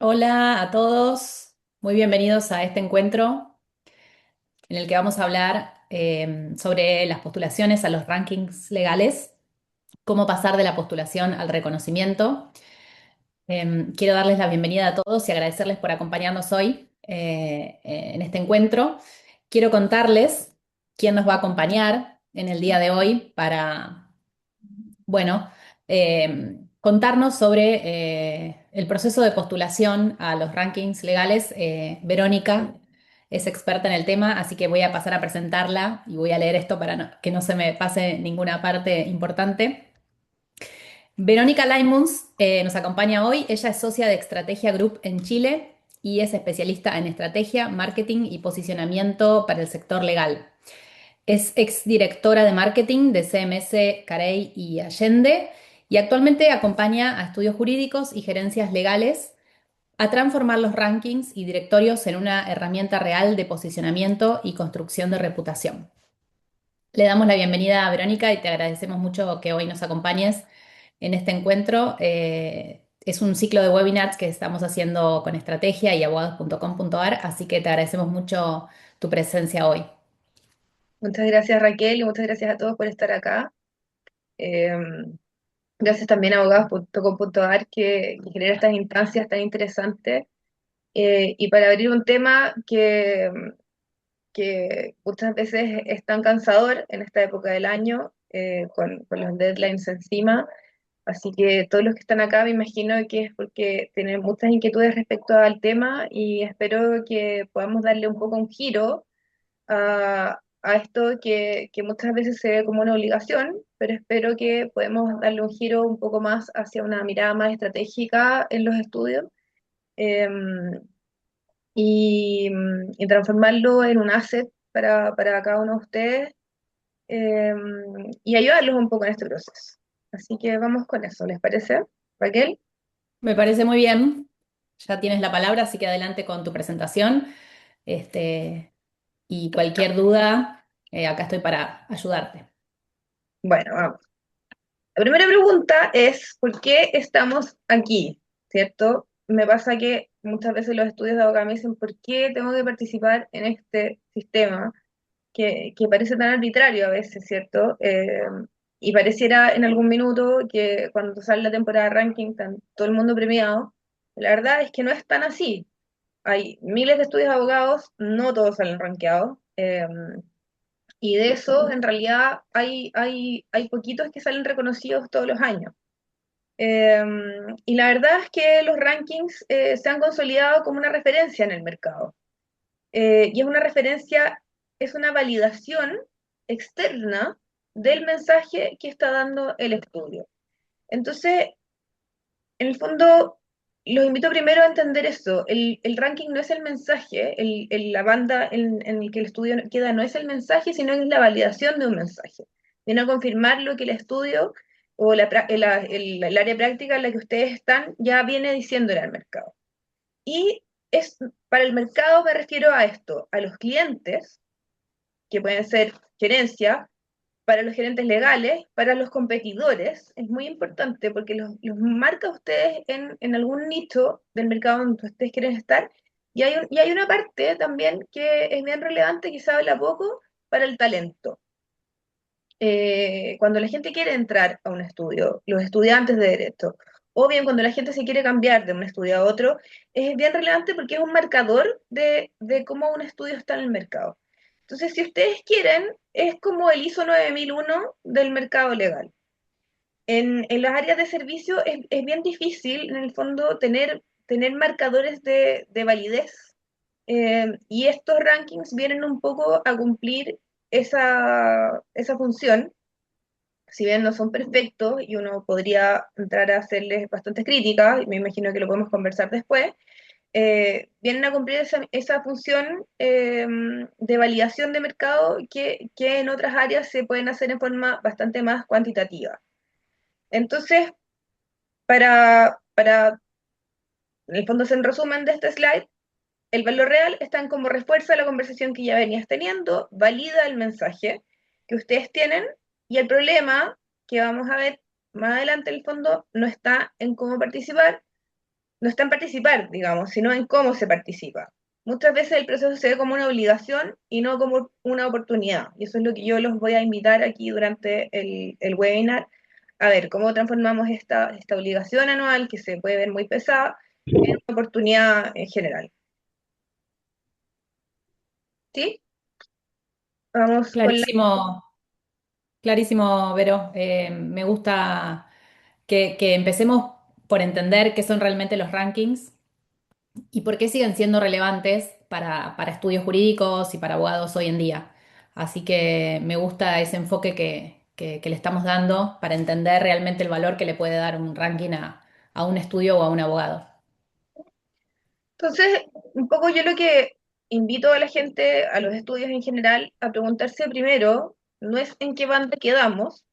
Hola a todos, muy bienvenidos a este encuentro en el que vamos a hablar sobre las postulaciones a los rankings legales, cómo pasar de la postulación al reconocimiento. Quiero darles la bienvenida a todos y agradecerles por acompañarnos hoy en este encuentro. Quiero contarles quién nos va a acompañar en el día de hoy para bueno, contarnos sobre el proceso de postulación a los rankings legales. Verónica es experta en el tema, así que voy a pasar a presentarla y voy a leer esto para que no se me pase ninguna parte importante. Verónica Laimuns nos acompaña hoy. Ella es socia de Estrategia Group en Chile y es especialista en estrategia, marketing y posicionamiento para el sector legal. Es exdirectora de marketing de CMS Carey y Allende y actualmente acompaña a estudios jurídicos y gerencias legales a transformar los rankings y directorios en una herramienta real de posicionamiento y construcción de reputación. Le damos la bienvenida a Verónica y te agradecemos mucho que hoy nos acompañes en este encuentro. Es un ciclo de webinars que estamos haciendo con Estrategia y abogados.com.ar, así que te agradecemos mucho tu presencia hoy. Muchas gracias Raquel y muchas gracias a todos por estar acá. Eh, Gracias también a abogados.com.ar que genera estas instancias tan interesantes y para abrir un tema que muchas veces es tan cansador en esta época del año con los deadlines encima. Así que todos los que están acá me imagino que es porque tienen muchas inquietudes respecto al tema y espero que podamos darle un poco un giro a esto que muchas veces se ve como una obligación, pero espero que podemos darle un giro un poco más hacia una mirada más estratégica en los estudios eh, y transformarlo en un asset para cada uno de ustedes eh, y ayudarlos un poco en este proceso. Así que vamos con eso, ¿les parece? Raquel. Me parece muy bien. Ya tienes la palabra, así que adelante con tu presentación. Y cualquier duda, acá estoy para ayudarte. Bueno, vamos. La primera pregunta es, ¿por qué estamos aquí? ¿Cierto? Me pasa que muchas veces los estudios de abogado me dicen, ¿por qué tengo que participar en este sistema que parece tan arbitrario a veces, ¿cierto? Y pareciera en algún minuto que cuando sale la temporada de ranking están todo el mundo premiado. La verdad es que no es tan así. Hay miles de estudios de abogados, no todos salen rankeados. Y de eso, en realidad, hay poquitos que salen reconocidos todos los años. Eh, y la verdad es que los rankings se han consolidado como una referencia en el mercado. Y es una referencia, es una validación externa del mensaje que está dando el estudio. Entonces, en el fondo, los invito primero a entender eso. El ranking no es el mensaje, la banda en el que el estudio queda no es el mensaje, sino es la validación de un mensaje. Viene a confirmar lo que el estudio o el área práctica en la que ustedes están ya viene diciéndole al mercado. Y es, para el mercado me refiero a esto, a los clientes, que pueden ser gerencia, para los gerentes legales, para los competidores, es muy importante porque los marca a ustedes en algún nicho del mercado donde ustedes quieren estar. Y hay una parte también que es bien relevante, que se habla poco, para el talento. Cuando la gente quiere entrar a un estudio, los estudiantes de derecho, o bien cuando la gente se quiere cambiar de un estudio a otro, es bien relevante porque es un marcador de cómo un estudio está en el mercado. Entonces, si ustedes quieren, es como el ISO 9001 del mercado legal. En las áreas de servicio es bien difícil, en el fondo, tener marcadores de validez. Y estos rankings vienen un poco a cumplir esa función, si bien no son perfectos y uno podría entrar a hacerles bastantes críticas, y me imagino que lo podemos conversar después, vienen a cumplir esa función de validación de mercado que en otras áreas se pueden hacer en forma bastante más cuantitativa. Entonces, para en el fondo, en resumen de este slide, el valor real está en cómo refuerza la conversación que ya venías teniendo, valida el mensaje que ustedes tienen, y el problema que vamos a ver más adelante en el fondo no está en cómo participar, no está en participar, digamos, sino en cómo se participa. Muchas veces el proceso se ve como una obligación y no como una oportunidad. Y eso es lo que yo los voy a invitar aquí durante el webinar, a ver cómo transformamos esta obligación anual, que se puede ver muy pesada, en una oportunidad en general. ¿Sí? Vamos con la... Clarísimo, clarísimo, Vero. Me gusta que empecemos por entender qué son realmente los rankings y por qué siguen siendo relevantes para estudios jurídicos y para abogados hoy en día. Así que me gusta ese enfoque que le estamos dando para entender realmente el valor que le puede dar un ranking a un estudio o a un abogado. Entonces, un poco yo lo que invito a la gente, a los estudios en general, a preguntarse primero, no es en qué banda quedamos,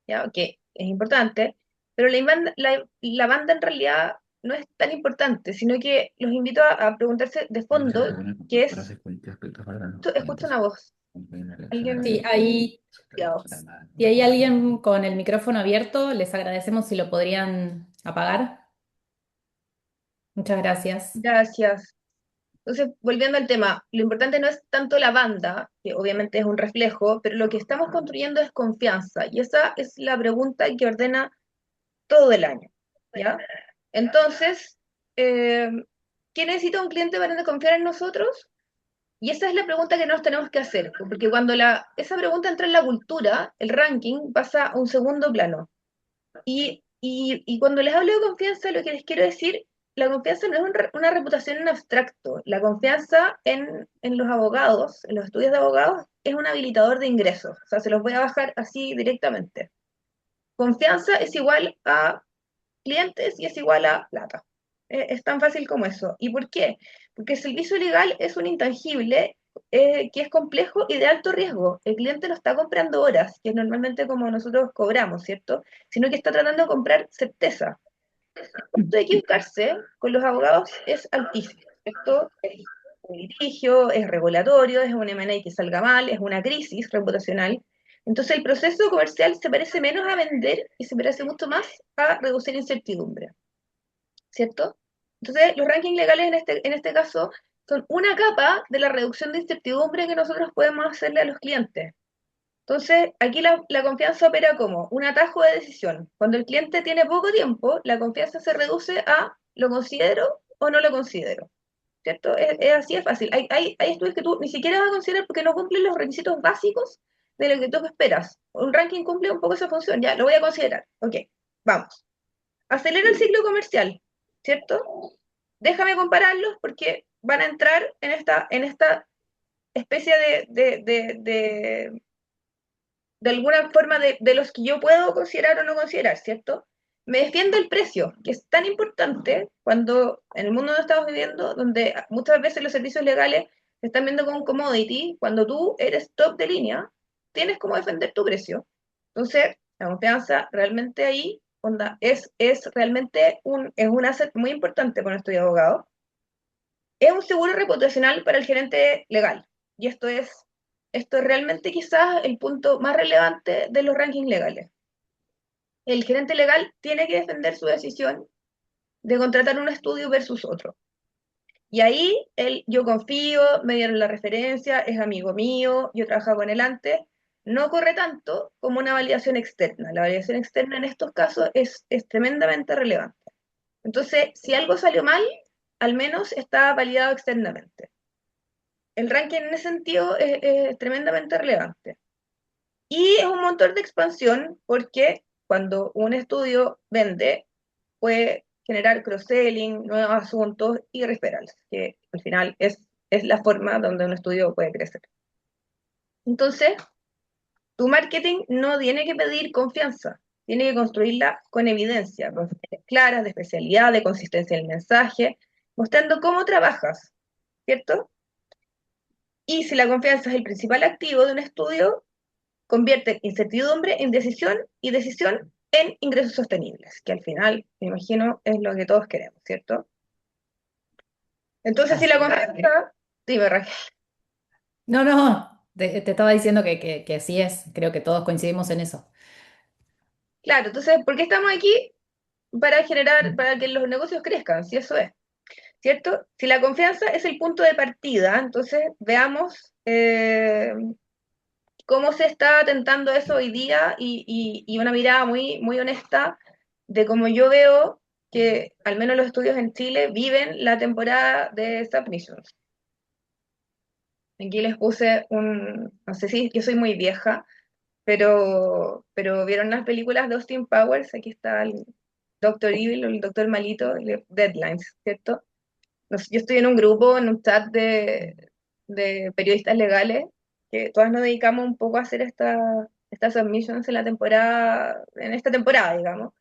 ¿ya? Que es importante, pero la banda en realidad no es tan importante, sino que los invito a preguntarse de fondo, que es, escucho una voz, Sí, alguien, ahí, cuidado. si hay alguien con el micrófono abierto, les agradecemos si lo podrían apagar. Muchas gracias. Gracias. Entonces, volviendo al tema, lo importante no es tanto la banda, que obviamente es un reflejo, pero lo que estamos construyendo es confianza, y esa es la pregunta que ordena todo el año, ¿ya? Entonces, eh, ¿qué necesita un cliente para confiar en nosotros? Y esa es la pregunta que nos tenemos que hacer, porque cuando esa pregunta entra en la cultura, el ranking pasa a un segundo plano. Y cuando les hablo de confianza, lo que les quiero decir, la confianza no es una reputación en abstracto. La confianza en los abogados, en los estudios de abogados, es un habilitador de ingresos. O sea, se los voy a bajar así directamente. Confianza es igual a clientes y es igual a plata. Es tan fácil como eso. ¿Y por qué? Porque el servicio legal es un intangible que es complejo y de alto riesgo. El cliente no está comprando horas, que es normalmente como nosotros cobramos, ¿cierto? Sino que está tratando de comprar certeza. El costo de equivocarse con los abogados es altísimo. Esto es un litigio, es regulatorio, es un M&A que salga mal, es una crisis reputacional. Entonces el proceso comercial se parece menos a vender y se parece mucho más a reducir incertidumbre, ¿cierto? Entonces los rankings legales en este caso son una capa de la reducción de incertidumbre que nosotros podemos hacerle a los clientes. Entonces, aquí la confianza opera como un atajo de decisión. Cuando el cliente tiene poco tiempo, la confianza se reduce a ¿lo considero o no lo considero? ¿Cierto? Es así de fácil. Hay estudios que tú ni siquiera vas a considerar porque no cumplen los requisitos básicos de lo que tú esperas. Un ranking cumple un poco esa función, ya, lo voy a considerar. Ok, vamos. Acelera el ciclo comercial, ¿cierto? Déjame compararlos porque van a entrar en esta especie de alguna forma de los que yo puedo considerar o no considerar, ¿cierto? Me defiendo el precio, que es tan importante cuando en el mundo donde estamos viviendo, donde muchas veces los servicios legales se están viendo como un commodity, cuando tú eres top de línea, tienes como defender tu precio. Entonces, la confianza realmente ahí, onda, es realmente es un asset muy importante para un estudio de abogado. Es un seguro reputacional para el gerente legal. Y esto es realmente quizás el punto más relevante de los rankings legales. El gerente legal tiene que defender su decisión de contratar un estudio versus otro. Y ahí yo confío, me dieron la referencia, es amigo mío, yo trabajo con él antes, no corre tanto como una validación externa. La validación externa en estos casos es tremendamente relevante. Entonces, si algo salió mal, al menos está validado externamente. El ranking en ese sentido es tremendamente relevante. Y es un motor de expansión porque cuando un estudio vende, puede generar cross-selling, nuevos asuntos y referrals, que al final es la forma donde un estudio puede crecer. Entonces, tu marketing no tiene que pedir confianza, tiene que construirla con evidencia, con fuentes claras, de especialidad, de consistencia del mensaje, mostrando cómo trabajas, ¿cierto? Y si la confianza es el principal activo de un estudio, convierte incertidumbre en decisión y decisión en ingresos sostenibles, que al final, me imagino, es lo que todos queremos, ¿cierto? Entonces, si la confianza, dime, Raquel. No, no, te estaba diciendo que así es. Creo que todos coincidimos en eso. Claro, entonces, ¿por qué estamos aquí? para generar, para que los negocios crezcan, si eso es, ¿cierto? Si la confianza es el punto de partida, entonces veamos cómo se está atentando eso hoy día y una mirada muy, muy honesta de cómo yo veo que al menos los estudios en Chile viven la temporada de Submissions. Aquí les puse no sé si yo soy muy vieja, pero vieron las películas de Austin Powers, aquí está el Doctor Evil o el Doctor Malito, Deadlines, ¿cierto? Yo estoy en un grupo, en un chat de periodistas legales, que todas nos dedicamos un poco a hacer estas submissions en en esta temporada, digamos.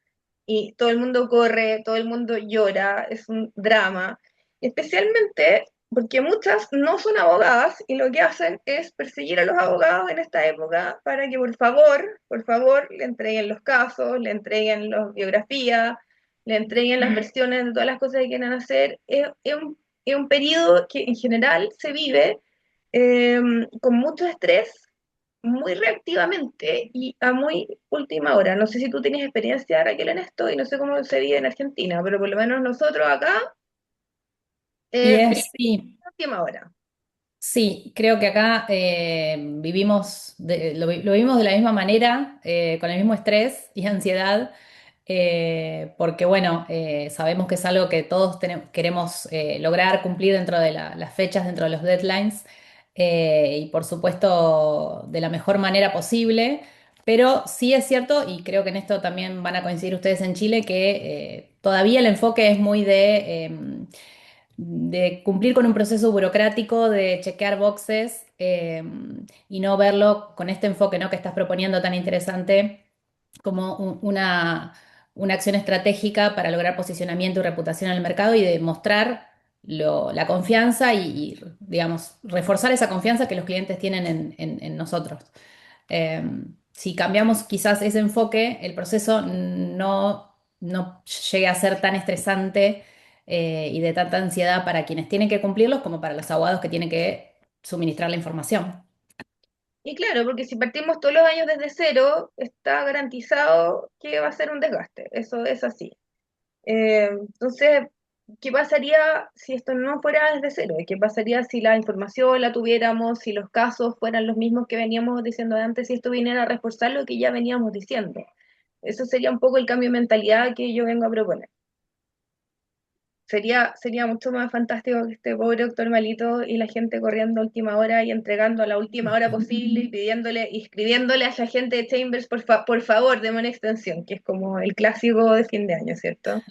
Y todo el mundo corre, todo el mundo llora, es un drama. Especialmente porque muchas no son abogadas y lo que hacen es perseguir a los abogados en esta época para que por favor, le entreguen los casos, le entreguen las biografías, le entreguen las versiones de todas las cosas que quieren hacer. Es un periodo que en general se vive eh, con mucho estrés, muy reactivamente y a muy última hora. No sé si tú tienes experiencia, Raquel, en esto y no sé cómo se vive en Argentina, pero por lo menos nosotros acá, Y vivimos sí, a última hora. sí, creo que acá vivimos lo vivimos de la misma manera, con el mismo estrés y ansiedad, porque bueno, sabemos que es algo que todos queremos lograr cumplir dentro de las fechas, dentro de los deadlines, y por supuesto de la mejor manera posible. Pero sí es cierto, y creo que en esto también van a coincidir ustedes en Chile, que todavía el enfoque es muy de cumplir con un proceso burocrático, de chequear boxes, y no verlo con este enfoque, ¿no?, que estás proponiendo tan interesante como una acción estratégica para lograr posicionamiento y reputación en el mercado y demostrar la confianza digamos, reforzar esa confianza que los clientes tienen en nosotros. Eh, si cambiamos quizás ese enfoque, el proceso no llegue a ser tan estresante y de tanta ansiedad para quienes tienen que cumplirlos como para los abogados que tienen que suministrar la información. Y claro, porque si partimos todos los años desde cero, está garantizado que va a ser un desgaste. Eso es así. Entonces, ¿qué pasaría si esto no fuera desde cero? ¿Qué pasaría si la información la tuviéramos, si los casos fueran los mismos que veníamos diciendo antes, si esto viniera a reforzar lo que ya veníamos diciendo? Eso sería un poco el cambio de mentalidad que yo vengo a proponer. Sería mucho más fantástico que este pobre doctor malito y la gente corriendo a última hora y entregando a la última hora posible y pidiéndole y escribiéndole a la gente de Chambers, por favor, deme una extensión, que es como el clásico de fin de año, ¿cierto?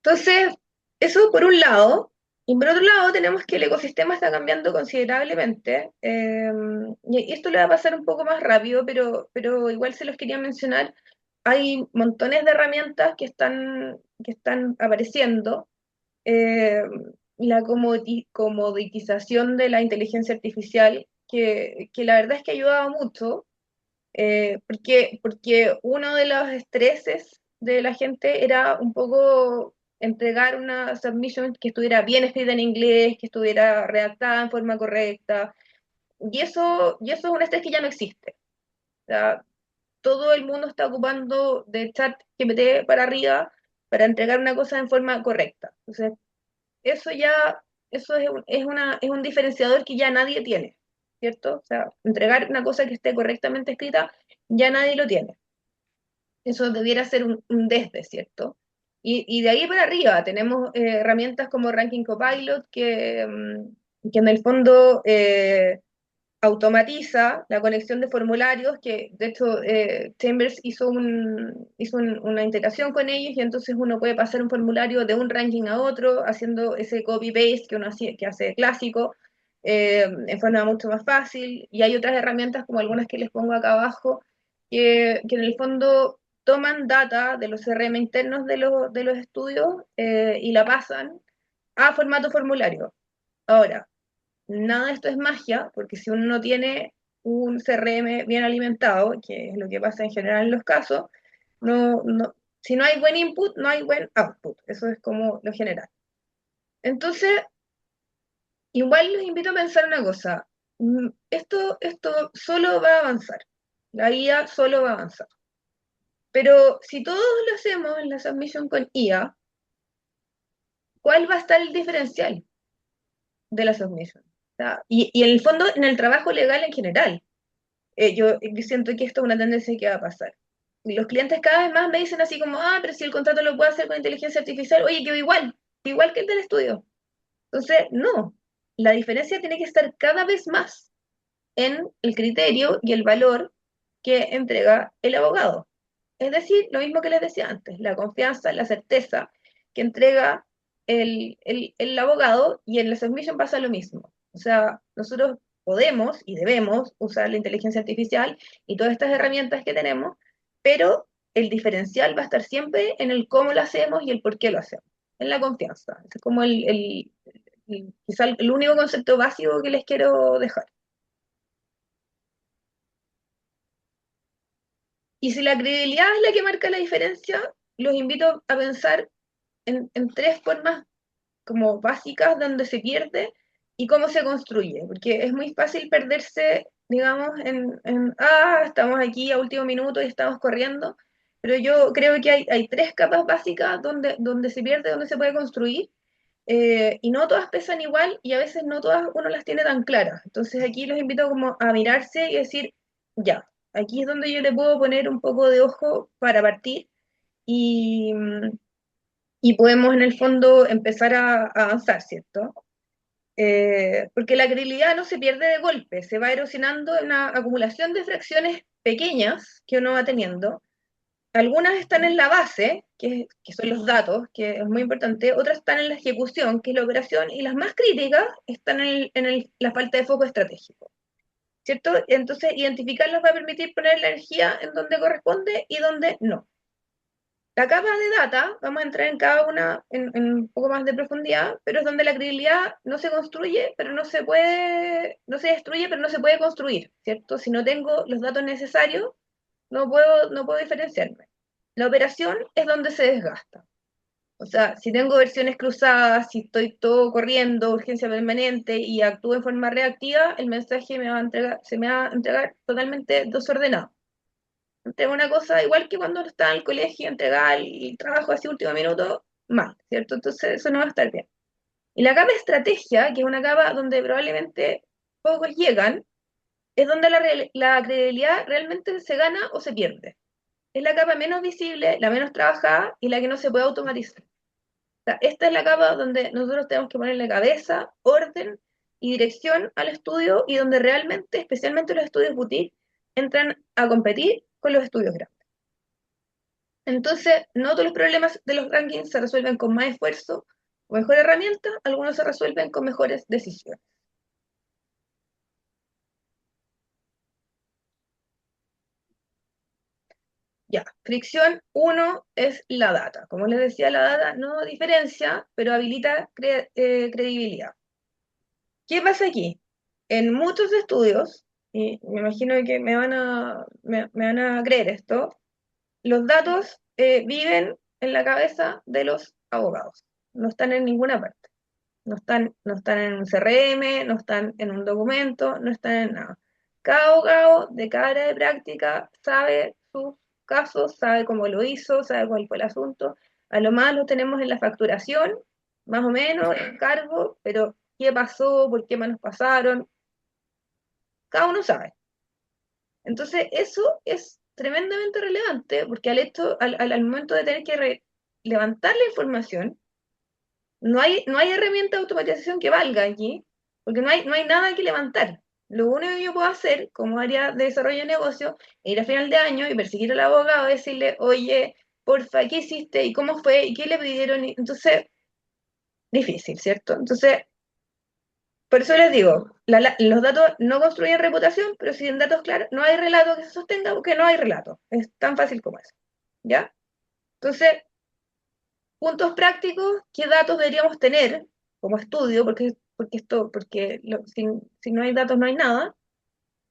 Entonces, eso por un lado, y por otro lado tenemos que el ecosistema está cambiando considerablemente, y esto le va a pasar un poco más rápido, pero igual se los quería mencionar, hay montones de herramientas que están apareciendo, eh, la comoditización de la inteligencia artificial, que la verdad es que ha ayudado mucho, porque uno de los estreses de la gente era un poco entregar una submission que estuviera bien escrita en inglés, que estuviera redactada en forma correcta, y eso es un estrés que ya no existe. O sea, todo el mundo está ocupando de chat GPT para arriba para entregar una cosa en forma correcta. Entonces, eso ya, eso es un diferenciador que ya nadie tiene, ¿cierto? O sea, entregar una cosa que esté correctamente escrita, ya nadie lo tiene. Eso debiera ser un desde, ¿cierto? Y de ahí para arriba tenemos herramientas como Ranking Copilot que en el fondo automatiza la conexión de formularios, que de hecho Chambers una integración con ellos y entonces uno puede pasar un formulario de un ranking a otro haciendo ese copy-paste que hace clásico en forma mucho más fácil. Y hay otras herramientas como algunas que les pongo acá abajo que en el fondo toman data de los CRM internos de los estudios y la pasan a formato formulario. Ahora, nada de esto es magia, porque si uno no tiene un CRM bien alimentado, que es lo que pasa en general en los casos, si no hay buen input, no hay buen output. Eso es como lo general. Entonces, igual los invito a pensar una cosa. Esto solo va a avanzar. La IA solo va a avanzar. Pero si todos lo hacemos en la submission con IA, ¿cuál va a estar el diferencial de la submission? O sea, y en el fondo, en el trabajo legal en general, yo siento que esto es una tendencia que va a pasar. Y los clientes cada vez más me dicen así como, ah, pero si el contrato lo puedo hacer con inteligencia artificial, oye, quedó igual que el del estudio. Entonces, no, la diferencia tiene que estar cada vez más en el criterio y el valor que entrega el abogado. Es decir, lo mismo que les decía antes, la confianza, la certeza que entrega el abogado, y en la submission pasa lo mismo. O sea, nosotros podemos y debemos usar la inteligencia artificial y todas estas herramientas que tenemos, pero el diferencial va a estar siempre en el cómo lo hacemos y el por qué lo hacemos, en la confianza. Es como quizá el único concepto básico que les quiero dejar. Y si la credibilidad es la que marca la diferencia, los invito a pensar en tres formas como básicas donde se pierde y cómo se construye, porque es muy fácil perderse, digamos, estamos aquí a último minuto y estamos corriendo, pero yo creo que hay tres capas básicas donde se pierde, donde se puede construir, y no todas pesan igual y a veces no todas uno las tiene tan claras. Entonces aquí los invito como a mirarse y decir, ya, aquí es donde yo le puedo poner un poco de ojo para partir y, y podemos en el fondo empezar a avanzar, ¿cierto? Porque la credibilidad no se pierde de golpe, se va erosionando en una acumulación de fracciones pequeñas que uno va teniendo. Algunas están en la base, que son los datos, que es muy importante, otras están en la ejecución, que es la operación, y las más críticas están la falta de foco estratégico, ¿cierto? Entonces, identificarlos va a permitir poner la energía en donde corresponde y donde no. La capa de data, vamos a entrar en cada una en un poco más de profundidad, pero es donde la credibilidad no se construye, pero no se destruye, pero no se puede construir, ¿cierto? Si no tengo los datos necesarios, no puedo diferenciarme. La operación es donde se desgasta. O sea, si tengo versiones cruzadas, si estoy todo corriendo, urgencia permanente y actúo en forma reactiva, el mensaje se me va a entregar totalmente desordenado. Entrega una cosa igual que cuando está en el colegio, entregar el trabajo así último minuto, mal, ¿cierto? Entonces eso no va a estar bien. Y la capa de estrategia, que es una capa donde probablemente pocos llegan, es donde la credibilidad realmente se gana o se pierde. Es la capa menos visible, la menos trabajada y la que no se puede automatizar. O sea, esta es la capa donde nosotros tenemos que ponerle cabeza, orden y dirección al estudio y donde realmente, especialmente los estudios boutique, entran a competir con los estudios grandes. Entonces, no todos los problemas de los rankings se resuelven con más esfuerzo o mejor herramienta, algunos se resuelven con mejores decisiones. Ya, fricción uno es la data. Como les decía, la data no diferencia, pero habilita credibilidad. ¿Qué pasa aquí? En muchos estudios, y me imagino que me van a creer esto, los datos viven en la cabeza de los abogados, no están en ninguna parte. No están en un CRM, no están en un documento, no están en nada. Cada abogado de cada área de práctica sabe sus casos, sabe cómo lo hizo, sabe cuál fue el asunto. A lo más lo tenemos en la facturación, más o menos, en cargo, pero qué pasó, por qué manos pasaron, cada uno sabe. Entonces, eso es tremendamente relevante porque al momento de tener que levantar la información, no hay herramienta de automatización que valga aquí, porque no hay nada que levantar. Lo único que yo puedo hacer como área de desarrollo de negocio es ir a final de año y perseguir al abogado y decirle, oye, porfa, ¿qué hiciste? ¿Y cómo fue? ¿Y qué le pidieron? Entonces, difícil, ¿cierto? Entonces, por eso les digo, los datos no construyen reputación, pero sin datos claros, no hay relato que se sostenga porque no hay relato. Es tan fácil como eso. ¿Ya? Entonces, puntos prácticos, ¿qué datos deberíamos tener como estudio? Si no hay datos no hay nada.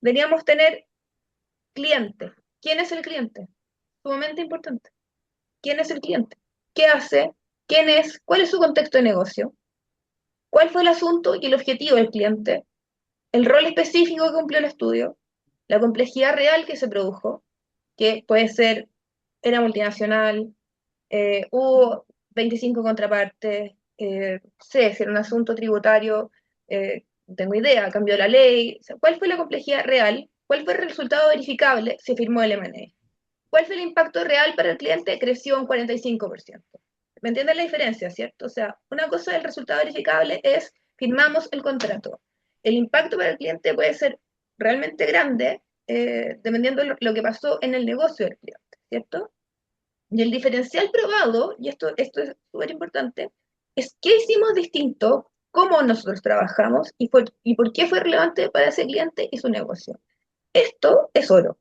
Deberíamos tener cliente. ¿Quién es el cliente? Sumamente importante. ¿Quién es el cliente? ¿Qué hace? ¿Quién es? ¿Cuál es su contexto de negocio? ¿Cuál fue el asunto y el objetivo del cliente? El rol específico que cumplió el estudio, la complejidad real que se produjo, que puede ser era multinacional, hubo 25 contrapartes, sé si era un asunto tributario, no tengo idea, cambió la ley, o sea, ¿cuál fue la complejidad real? ¿Cuál fue el resultado verificable? Se firmó el M&A. ¿Cuál fue el impacto real para el cliente? Creció un 45%. ¿Me entienden la diferencia, cierto? O sea, una cosa del resultado verificable es firmamos el contrato. El impacto para el cliente puede ser realmente grande, dependiendo de lo que pasó en el negocio del cliente, ¿cierto? Y el diferencial probado, y esto es súper importante, es qué hicimos distinto, cómo nosotros trabajamos y por qué fue relevante para ese cliente y su negocio. Esto es oro.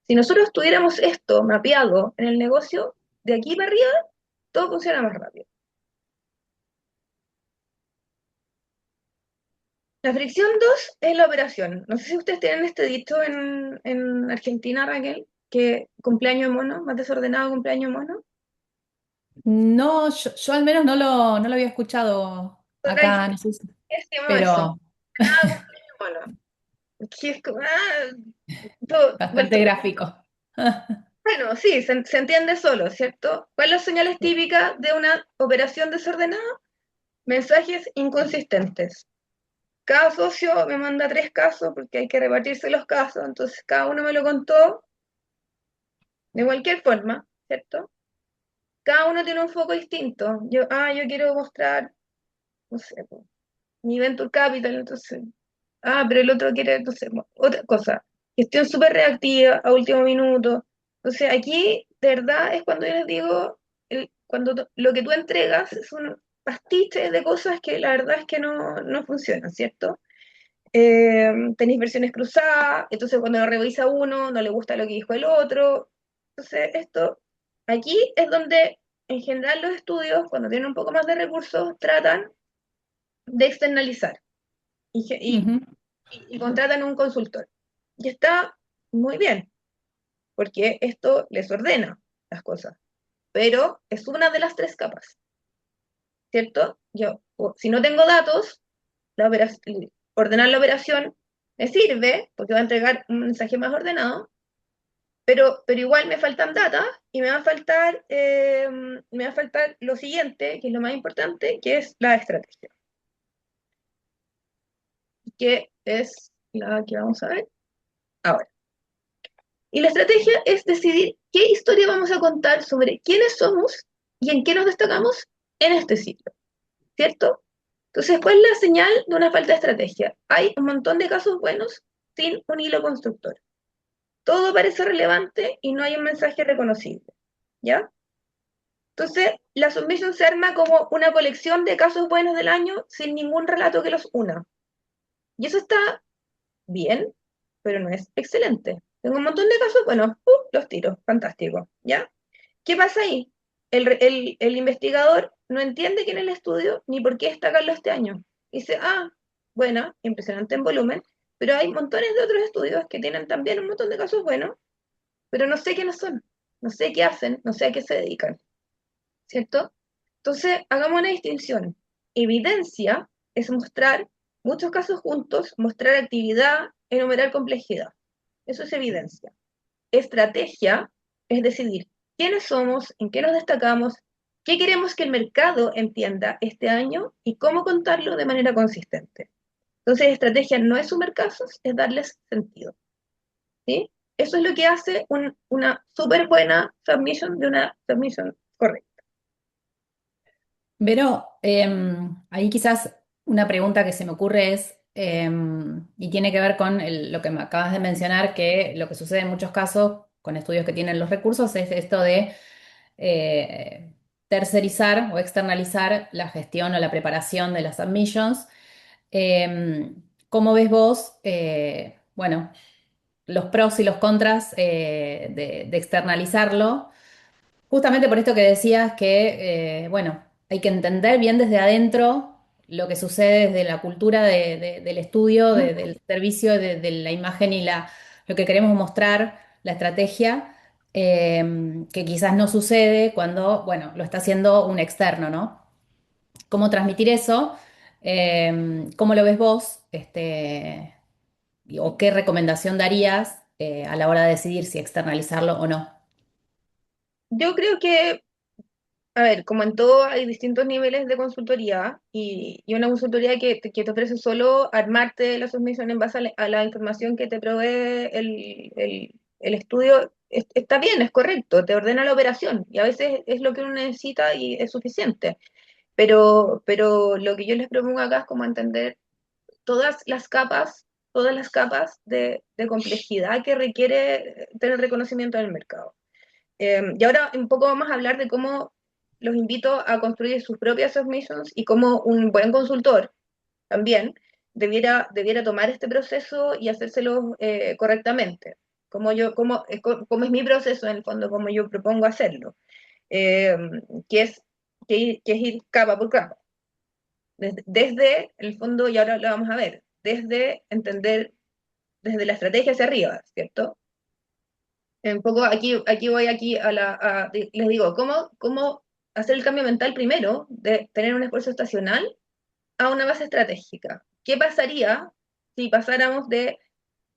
Si nosotros tuviéramos esto mapeado en el negocio, de aquí para arriba, todo funciona más rápido. La fricción 2 es la operación. No sé si ustedes tienen este dicho en Argentina, Raquel, que cumpleaños mono, más desordenado cumpleaños mono. No, yo al menos no lo había escuchado Acá acá, no sé decimos eso. pero Nada cumpleaños mono. Que es como, todo vuelto. bastante gráfico. Bueno, sí, se entiende solo, ¿cierto? ¿Cuáles son las señales típicas de una operación desordenada? Mensajes inconsistentes. Cada socio me manda 3 casos porque hay que repartirse los casos, entonces cada uno me lo contó de cualquier forma, ¿cierto? Cada uno tiene un foco distinto. Yo quiero mostrar, no sé, po, mi Venture Capital, entonces, pero el otro quiere, no sé, otra cosa. Gestión súper reactiva, a último minuto. Entonces, aquí, de verdad, es cuando yo les digo, cuando lo que tú entregas es un pastiche de cosas que la verdad es que no funcionan, ¿cierto? Tenéis versiones cruzadas, entonces cuando lo revisa uno no le gusta lo que dijo el otro. Entonces, aquí es donde en general los estudios, cuando tienen un poco más de recursos, tratan de externalizar y, ge- y- Ujú. y contratan un consultor. Y está muy bien, porque esto les ordena las cosas, pero es una de las 3 capas, ¿cierto? Si no tengo datos, ordenar la operación me sirve porque va a entregar un mensaje más ordenado, pero igual me faltan data y me va a faltar lo siguiente, que es lo más importante, que es la estrategia, que es la que vamos a ver ahora. Y la estrategia es decidir qué historia vamos a contar sobre quiénes somos y en qué nos destacamos en este ciclo, ¿cierto? Entonces, ¿cuál es la señal de una falta de estrategia? Hay un montón de casos buenos sin un hilo constructor. Todo parece relevante y no hay un mensaje reconocible, ¿ya? Entonces, la submission se arma como una colección de casos buenos del año sin ningún relato que los una. Y eso está bien, pero no es excelente. Tengo un montón de casos buenos, los tiro, fantástico, ¿ya? ¿Qué pasa ahí? El investigador no entiende quién es el estudio ni por qué destacarlo este año. Dice, buena, impresionante en volumen, pero hay montones de otros estudios que tienen también un montón de casos buenos, pero no sé quiénes son, no sé qué hacen, no sé a qué se dedican, ¿cierto? Entonces, hagamos una distinción. Evidencia es mostrar muchos casos juntos, mostrar actividad, enumerar complejidad. Eso es evidencia. Estrategia es decidir quiénes somos, en qué nos destacamos, qué queremos que el mercado entienda este año y cómo contarlo de manera consistente. Entonces, estrategia no es sumar casos, es darles sentido. ¿Sí? Eso es lo que hace una súper buena submission de una submission correcta. Vero, ahí quizás una pregunta que se me ocurre es, y tiene que ver con lo que me acabas de mencionar, que lo que sucede en muchos casos con estudios que tienen los recursos es esto de eh, tercerizar o externalizar la gestión o la preparación de las submissions. ¿Cómo ves vos, bueno, los pros y los contras de externalizarlo? Justamente por esto que decías que, bueno, hay que entender bien desde adentro lo que sucede desde la cultura del estudio, del servicio, de la imagen y lo que queremos mostrar, la estrategia, que quizás no sucede cuando, bueno, lo está haciendo un externo, ¿no? ¿Cómo transmitir eso? ¿Cómo lo ves vos? ¿O qué recomendación darías a la hora de decidir si externalizarlo o no? Yo creo que, a ver, como en todo hay distintos niveles de consultoría y una consultoría que te ofrece solo armarte la submisión en base a la información que te provee el estudio, está bien, es correcto, te ordena la operación y a veces es lo que uno necesita y es suficiente. Pero lo que yo les propongo acá es como entender todas las capas de complejidad que requiere tener reconocimiento en el mercado. Y ahora un poco vamos a hablar de cómo los invito a construir sus propias submissions y cómo un buen consultor también debiera tomar este proceso y hacérselo correctamente. Cómo es mi proceso en el fondo, cómo yo propongo hacerlo, eh, que es, que es ir capa por capa. Desde el fondo, y ahora lo vamos a ver, desde entender, desde la estrategia hacia arriba, ¿cierto? Un poco aquí voy aquí les digo, ¿cómo hacer el cambio mental primero de tener un esfuerzo estacional a una base estratégica? ¿Qué pasaría si pasáramos de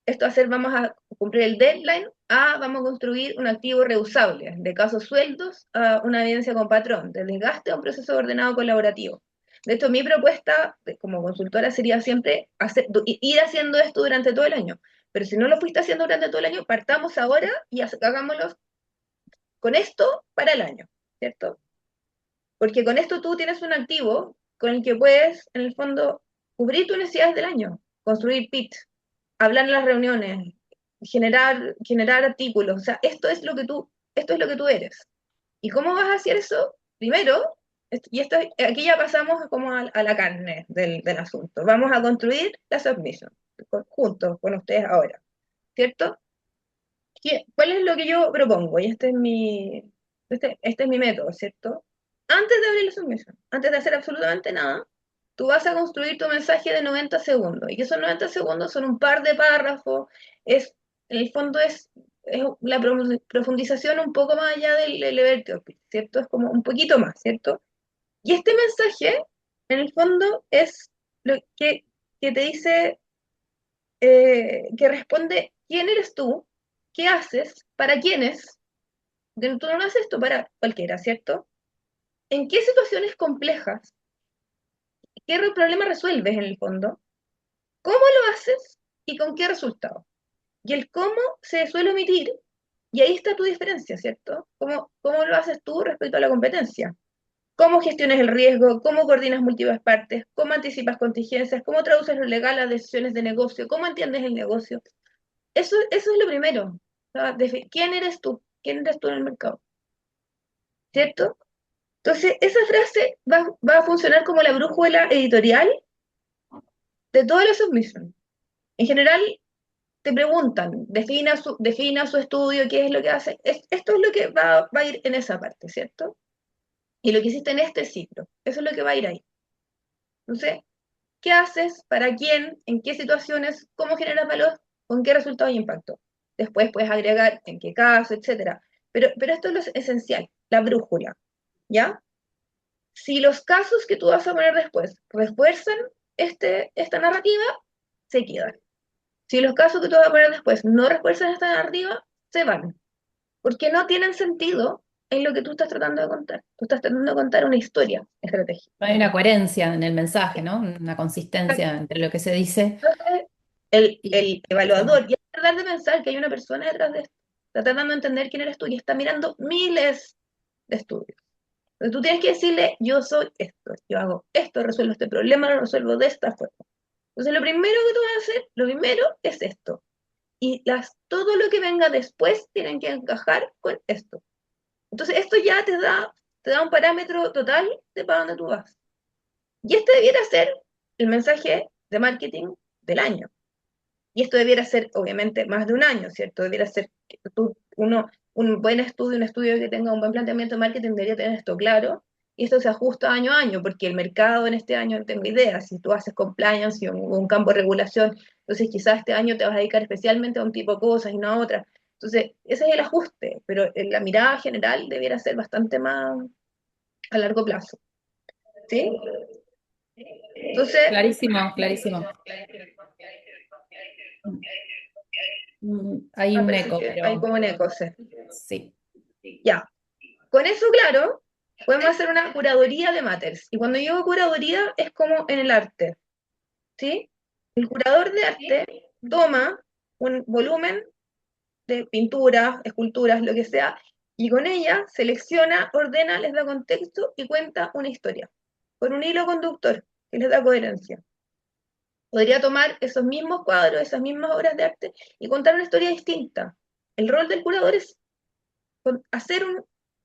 esto a hacer, vamos a cumplir el deadline, a vamos a construir un activo reusable, de casos sueldos a una evidencia con patrón, de desgaste a un proceso ordenado colaborativo? De hecho, mi propuesta como consultora sería siempre ir haciendo esto durante todo el año. Pero si no lo fuiste haciendo durante todo el año, partamos ahora y hagámoslo con esto para el año, ¿cierto? Porque con esto tú tienes un activo con el que puedes, en el fondo, cubrir tus necesidades del año, construir PIT, hablar en las reuniones, generar artículos. O sea, esto es lo que tú eres. ¿Y cómo vas a hacer eso? Primero, aquí ya pasamos como a la carne del asunto. Vamos a construir la submission, juntos con ustedes ahora, ¿cierto? ¿Cuál es lo que yo propongo? Y este es mi método, ¿cierto? Antes de abrir la submisión, antes de hacer absolutamente nada, tú vas a construir tu mensaje de 90 segundos. Y que esos 90 segundos son un par de párrafos. En el fondo es la profundización un poco más allá del elevator pitch, ¿cierto? Es como un poquito más, ¿cierto? Y este mensaje, en el fondo, es lo que te dice, que responde quién eres tú, qué haces, para quiénes. Tú no haces esto para cualquiera, ¿cierto? ¿En qué situaciones complejas, qué problema resuelves en el fondo? ¿Cómo lo haces y con qué resultado? Y el cómo se suele omitir, y ahí está tu diferencia, ¿cierto? ¿Cómo lo haces tú respecto a la competencia? ¿Cómo gestionas el riesgo? ¿Cómo coordinas múltiples partes? ¿Cómo anticipas contingencias? ¿Cómo traduces lo legal a decisiones de negocio? ¿Cómo entiendes el negocio? Eso es lo primero. O sea, ¿quién eres tú? ¿Quién eres tú en el mercado? ¿Cierto? Entonces, esa frase va a funcionar como la brújula editorial de toda la submission. En general, te preguntan, defina su estudio, qué es lo que hace. Esto es lo que va a ir en esa parte, ¿cierto? Y lo que hiciste en este ciclo, eso es lo que va a ir ahí. Entonces, ¿qué haces? ¿Para quién? ¿En qué situaciones? ¿Cómo generas valor? ¿Con qué resultados y impacto? Después puedes agregar en qué caso, etcétera. Pero esto es lo esencial, la brújula, ¿ya? Si los casos que tú vas a poner después refuerzan esta narrativa, se quedan. Si los casos que tú vas a poner después no refuerzan esta narrativa, se van. Porque no tienen sentido en lo que tú estás tratando de contar. Tú estás tratando de contar una historia estratégica. Hay una coherencia en el mensaje, ¿no? Una consistencia entre lo que se dice Entonces, y el lo que se evaluador, muestra. y es tratar de pensar que hay una persona detrás de esto. Está tratando de entender quién eres tú y está mirando miles de estudios. Entonces tú tienes que decirle, yo soy esto, yo hago esto, resuelvo este problema, lo resuelvo de esta forma. Entonces, lo primero que tú vas a hacer, lo primero es esto. Y todo lo que venga después tienen que encajar con esto. Entonces, esto ya te da un parámetro total de para dónde tú vas. Y este debiera ser el mensaje de marketing del año. Y esto debiera ser, obviamente, más de un año, ¿cierto? Debiera ser que un buen estudio, un estudio que tenga un buen planteamiento de marketing debería tener esto claro. Y esto se ajusta año a año, porque el mercado en este año no tengo idea. Si tú haces compliance y un campo de regulación, entonces quizás este año te vas a dedicar especialmente a un tipo de cosas y no a otras. Entonces, ese es el ajuste, pero la mirada general debiera ser bastante más a largo plazo, ¿sí? Entonces, Clarísimo, clarísimo. Hay un parece eco, que hay pero como un eco, sí. sí. Ya. con eso claro, podemos hacer una curaduría de matters. Y cuando digo curaduría es como en el arte, ¿sí? El curador de arte toma un volumen de pinturas, esculturas, lo que sea, y con ella selecciona, ordena, les da contexto y cuenta una historia, con un hilo conductor que les da coherencia. Podría tomar esos mismos cuadros, esas mismas obras de arte y contar una historia distinta. El rol del curador es hacer,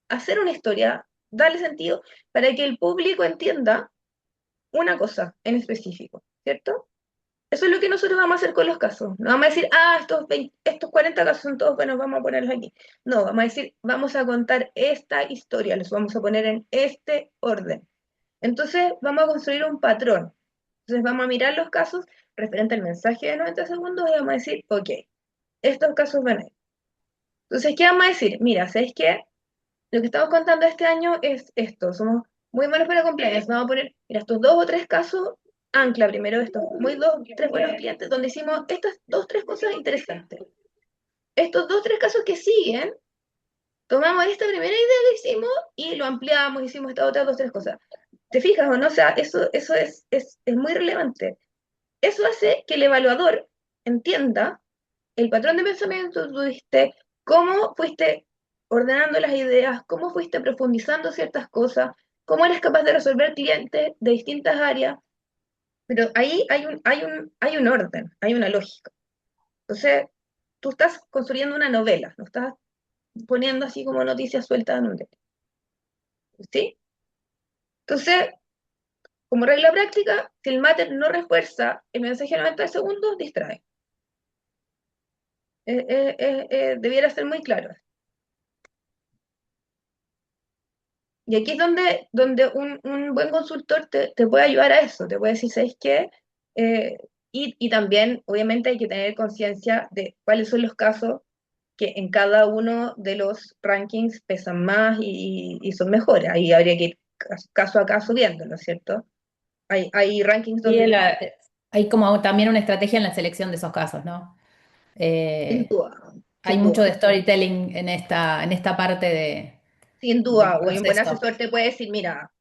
hacer una historia, darle sentido para que el público entienda una cosa en específico, ¿cierto? Eso es lo que nosotros vamos a hacer con los casos. No vamos a decir, estos 40 casos son todos buenos, vamos a ponerlos aquí. No, vamos a decir, vamos a contar esta historia, los vamos a poner en este orden. Entonces, vamos a construir un patrón. Entonces, vamos a mirar los casos referente al mensaje de 90 segundos y vamos a decir, ok, estos casos van a ir. Entonces, ¿qué vamos a decir? Mira, ¿sabes qué? Lo que estamos contando este año es esto. Somos muy buenos para cumpleaños. Vamos a poner, mira, estos dos o tres casos, ancla primero estos muy dos, tres buenos clientes, donde hicimos estas dos, tres cosas interesantes. Estos dos, tres casos que siguen, tomamos esta primera idea que hicimos y lo ampliamos, hicimos estas otras dos, tres cosas. ¿Te fijas o no? O sea, eso es muy relevante. Eso hace que el evaluador entienda el patrón de pensamiento que tuviste, cómo fuiste ordenando las ideas, cómo fuiste profundizando ciertas cosas, cómo eres capaz de resolver clientes de distintas áreas, pero ahí hay un orden, hay una lógica. Entonces, tú estás construyendo una novela, no estás poniendo así como noticias sueltas en un diario, ¿sí? Entonces, como regla práctica, si el mater no refuerza el mensaje en 90 segundos, distrae. Debiera ser muy claro. Y aquí es donde un buen consultor te puede ayudar a eso, te puede decir, ¿sabes qué? Y también, obviamente, hay que tener conciencia de cuáles son los casos que en cada uno de los rankings pesan más y son mejores. Ahí habría que ir caso a caso viendo, ¿no es cierto? Hay rankings Sí, donde, hay como también una estrategia en la selección de esos casos, ¿no? sin Eh, duda, hay sin mucho duda, de storytelling en esta parte sin del duda, hoy un buen proceso. asesor te puede decir, mira,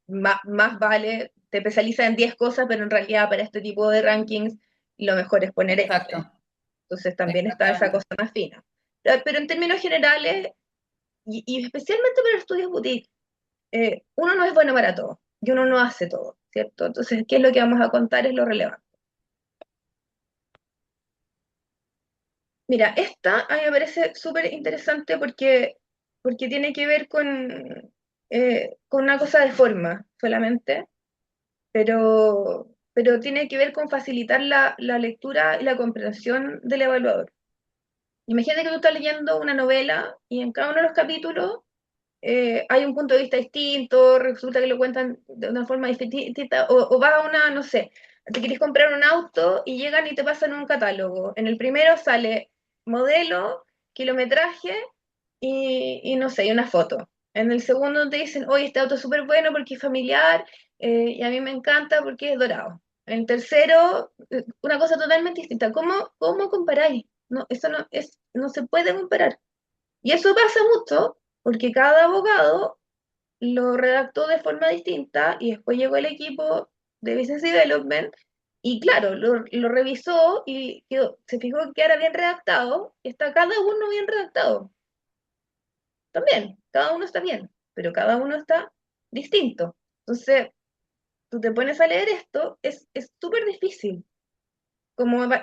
más vale, te especializa en 10 cosas, pero en realidad para este tipo de rankings lo mejor es poner Exacto, este. Entonces también está esa exactamente. cosa más fina. Pero en términos generales, y especialmente para los estudios boutique, uno no es bueno para todo y uno no hace todo, ¿cierto? Entonces, ¿qué es lo que vamos a contar? Es lo relevante. Mira, esta a mí me parece súper interesante porque tiene que ver con una cosa de forma solamente, pero tiene que ver con facilitar la lectura y la comprensión del evaluador. Imagínate que tú estás leyendo una novela y en cada uno de los capítulos hay un punto de vista distinto, resulta que lo cuentan de una forma distinta, o vas a una, no sé, te quieres comprar un auto y llegan y te pasan un catálogo. En el primero sale modelo, kilometraje y no sé, y una foto. En el segundo te dicen, oye, este auto es súper bueno porque es familiar y a mí me encanta porque es dorado. En el tercero, una cosa totalmente distinta. ¿Cómo comparáis? No, eso no se puede comparar. Y eso pasa mucho porque cada abogado lo redactó de forma distinta y después llegó el equipo de Business Development y claro, lo revisó y se fijó que era bien redactado y está cada uno bien redactado. También, cada uno está bien, pero cada uno está distinto. Entonces, tú te pones a leer esto, es súper difícil.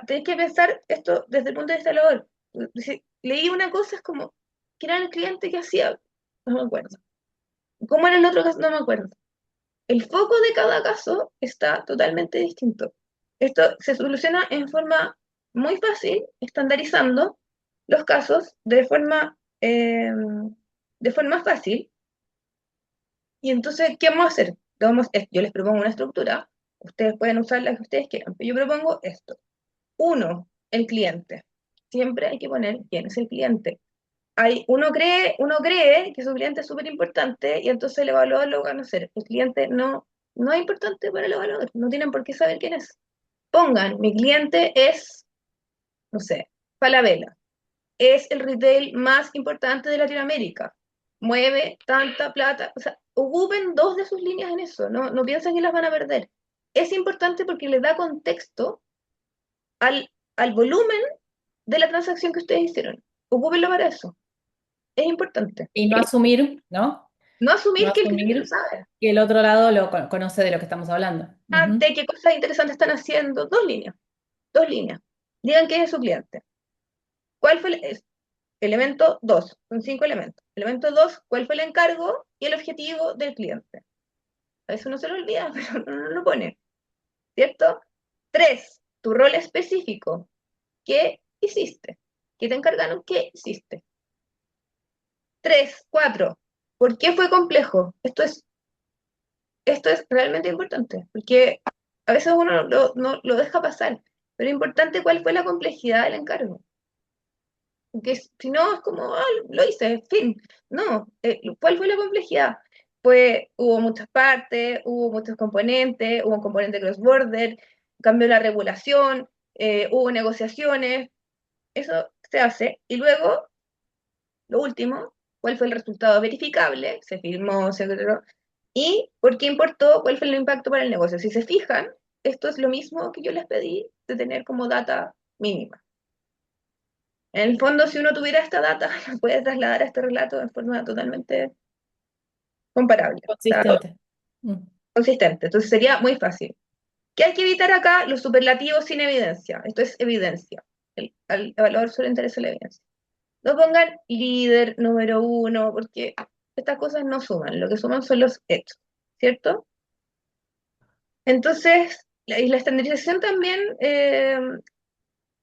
Tenés que pensar esto desde el punto de vista laboral. Si leí una cosa, es como, ¿quién era el cliente que hacía? No me acuerdo. ¿Cómo era el otro caso? No me acuerdo. El foco de cada caso está totalmente distinto. Esto se soluciona en forma muy fácil, estandarizando los casos de forma fácil. Y entonces, ¿qué vamos a hacer? Yo les propongo una estructura, ustedes pueden usar la que ustedes quieran, pero yo propongo esto. Uno, el cliente. Siempre hay que poner quién es el cliente. Uno cree que su cliente es súper importante y entonces el evaluador lo va a conocer. El cliente no es importante para el evaluador, no tienen por qué saber quién es. Pongan, mi cliente es, no sé, Falabella, es el retail más importante de Latinoamérica. mueve tanta plata, o sea, ocupen dos de sus líneas en eso, no piensen que las van a perder. Es importante porque le da contexto al volumen de la transacción que ustedes hicieron. Ocúpenlo para eso. Es importante. Y no asumir, ¿no? No No asumir que el cliente lo asumir sabe. que el otro lado conoce de lo que estamos hablando. Ujú. De qué cosas interesantes están haciendo. Dos líneas. Dos líneas. Digan qué es su cliente. ¿Cuál fue elemento 2? Son 5 elementos. Elemento 2, ¿cuál fue el encargo y el objetivo del cliente? A eso no se lo olvida, pero no lo pone. ¿Cierto? 3, tu rol específico. ¿Qué hiciste? ¿Qué te encargaron? ¿Qué hiciste? 3, 4, ¿por qué fue complejo? Esto es realmente importante, porque a veces uno no lo deja pasar, pero es importante cuál fue la complejidad del encargo. Porque si no, es como, lo hice, fin. No, ¿cuál fue la complejidad? Hubo muchas partes, hubo muchos componentes, hubo un componente cross-border, cambió la regulación, hubo negociaciones, eso se hace. Y luego, lo último, ¿cuál fue el resultado verificable? Se firmó, se declaró. ¿Y por qué importó? ¿Cuál fue el impacto para el negocio? Si se fijan, esto es lo mismo que yo les pedí de tener como data mínima. En el fondo, si uno tuviera esta data, la puede trasladar a este relato de forma totalmente comparable, o sea, Consistente. Mm. consistente. Entonces sería muy fácil. ¿Qué hay que evitar acá? Los superlativos sin evidencia. Esto es evidencia. Al evaluador solo interesa la evidencia. No pongan líder, número uno, porque estas cosas no suman. Lo que suman son los hechos, ¿cierto? Entonces, y la estandarización también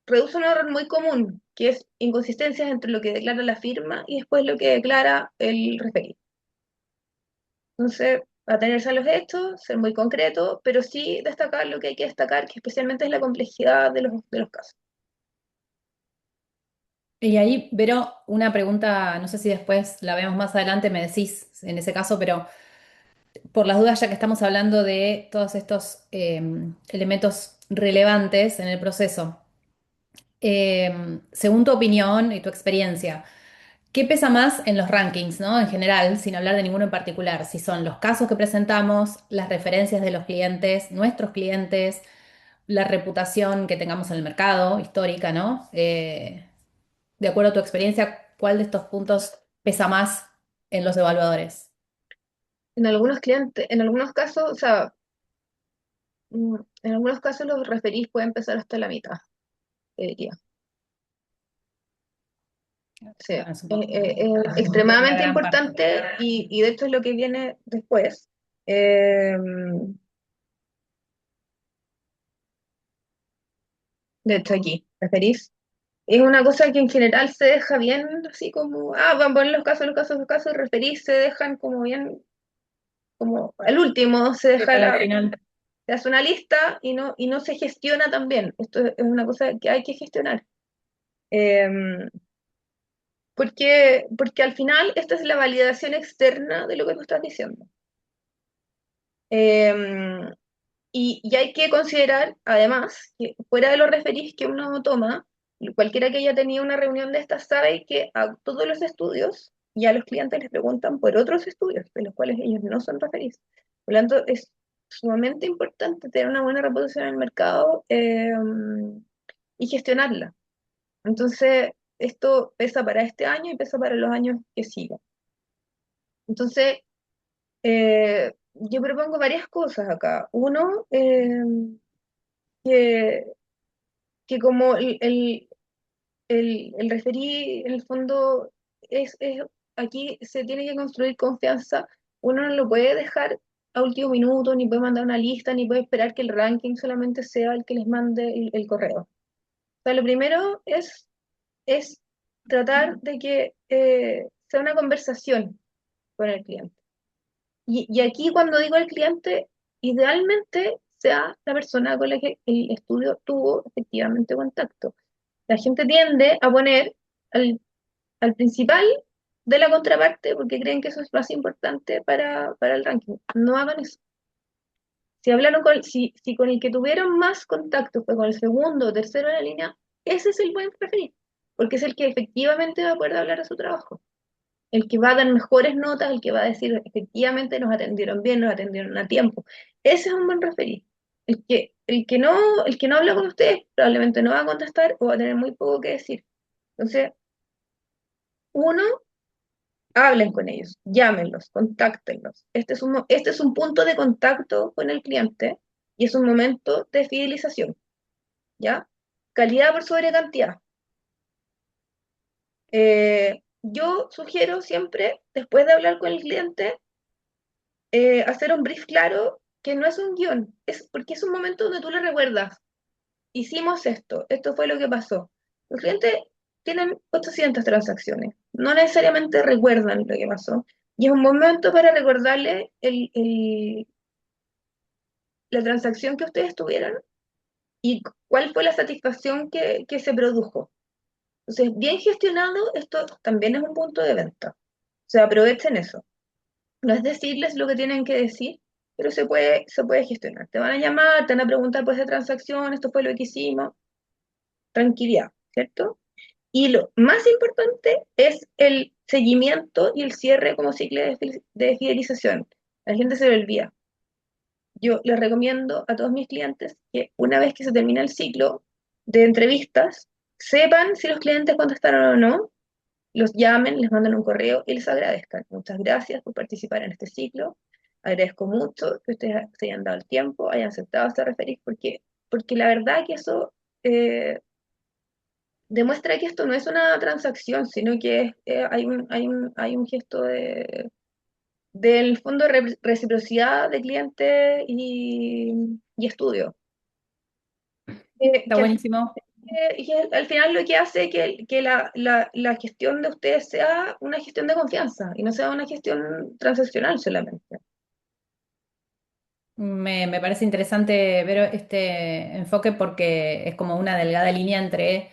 reduce un error muy común, que es inconsistencias entre lo que declara la firma y después lo que declara el referido. Entonces, atenerse a los hechos, ser muy concreto, pero sí destacar lo que hay que destacar, que especialmente es la complejidad de los casos. Y ahí, Vero, una pregunta, no sé si después la vemos más adelante, me decís en ese caso, pero por las dudas, ya que estamos hablando de todos estos elementos relevantes en el proceso, según tu opinión y tu experiencia, ¿qué pesa más en los rankings, ¿no? En general, sin hablar de ninguno en particular, si son los casos que presentamos, las referencias de los clientes, nuestros clientes, la reputación que tengamos en el mercado, histórica, ¿no? De acuerdo a tu experiencia, ¿cuál de estos puntos pesa más en los evaluadores? En algunos clientes, en algunos casos, o sea, en algunos casos los referís pueden empezar hasta la mitad, te diría. Sí, Bueno, supongo es una extremadamente gran parte. importante y de hecho es lo que viene después. Eh, de hecho aquí, referís. Es una cosa que en general se deja bien, así como, van a poner los casos, los casos, referís, se dejan como bien, como al último, Sí, para el final. se hace una lista y no se gestiona también. Esto es una cosa que hay que gestionar. Eh, porque al final esta es la validación externa de lo que tú estás diciendo. Eh, y hay que considerar, además, que fuera de los referís que uno toma, cualquiera que haya tenido una reunión de estas sabe que a todos los estudios y a los clientes les preguntan por otros estudios, de los cuales ellos no son referís. Por lo tanto, es sumamente importante tener una buena reputación en el mercado y gestionarla. Entonces, esto pesa para este año y pesa para los años que sigan. Entonces, yo propongo varias cosas acá. Uno, que, que como el referí, en el fondo, aquí se tiene que construir confianza. Uno no lo puede dejar a último minuto, ni puede mandar una lista, ni puede esperar que el ranking solamente sea el que les mande el correo. O sea, lo primero es tratar de que sea una conversación con el cliente. Y aquí cuando digo el cliente, idealmente sea la persona con la que el estudio tuvo efectivamente contacto. La gente tiende a poner al principal de la contraparte porque creen que eso es más importante para el ranking. No hagan eso. Si con el que tuvieron más contacto fue con el segundo o tercero de la línea, ese es el buen preferido, porque es el que efectivamente va a poder hablar de su trabajo. el que va a dar mejores notas, el que va a decir efectivamente nos atendieron bien, nos atendieron a tiempo. Ese es un buen referí. El que no habla con ustedes probablemente no va a contestar o va a tener muy poco que decir. Entonces, uno, hablen con ellos, llámenlos, contáctenlos. Este es un punto de contacto con el cliente y es un momento de fidelización, ¿ya? Calidad por sobre cantidad. Yo sugiero siempre, después de hablar con el cliente, hacer un brief claro que no es un guión, es porque es un momento donde tú le recuerdas, hicimos esto, esto fue lo que pasó. Los clientes tienen 800 transacciones, no necesariamente recuerdan lo que pasó, y es un momento para recordarle la transacción que ustedes tuvieron y cuál fue la satisfacción que se produjo. Entonces, bien gestionado, esto también es un punto de venta. O sea, aprovechen eso. No es decirles lo que tienen que decir, pero se puede gestionar. Te van a llamar, te van a preguntar por esa transacción, esto fue lo que hicimos, tranquilidad, ¿cierto? Y lo más importante es el seguimiento y el cierre como ciclo de fidelización. La gente se lo olvida. Yo les recomiendo a todos mis clientes que una vez que se termina el ciclo de entrevistas, sepan si los clientes contestaron o no, los llamen, les manden un correo y les agradezcan. Muchas gracias por participar en este ciclo. Agradezco mucho que ustedes se hayan dado el tiempo, hayan aceptado este referir, porque la verdad que eso demuestra que esto no es una transacción, sino que hay un gesto del fondo de reciprocidad de cliente y estudio. Está Que buenísimo. al final lo que hace que la gestión de ustedes sea una gestión de confianza y no sea una gestión transaccional solamente. Me parece interesante ver este enfoque porque es como una delgada línea entre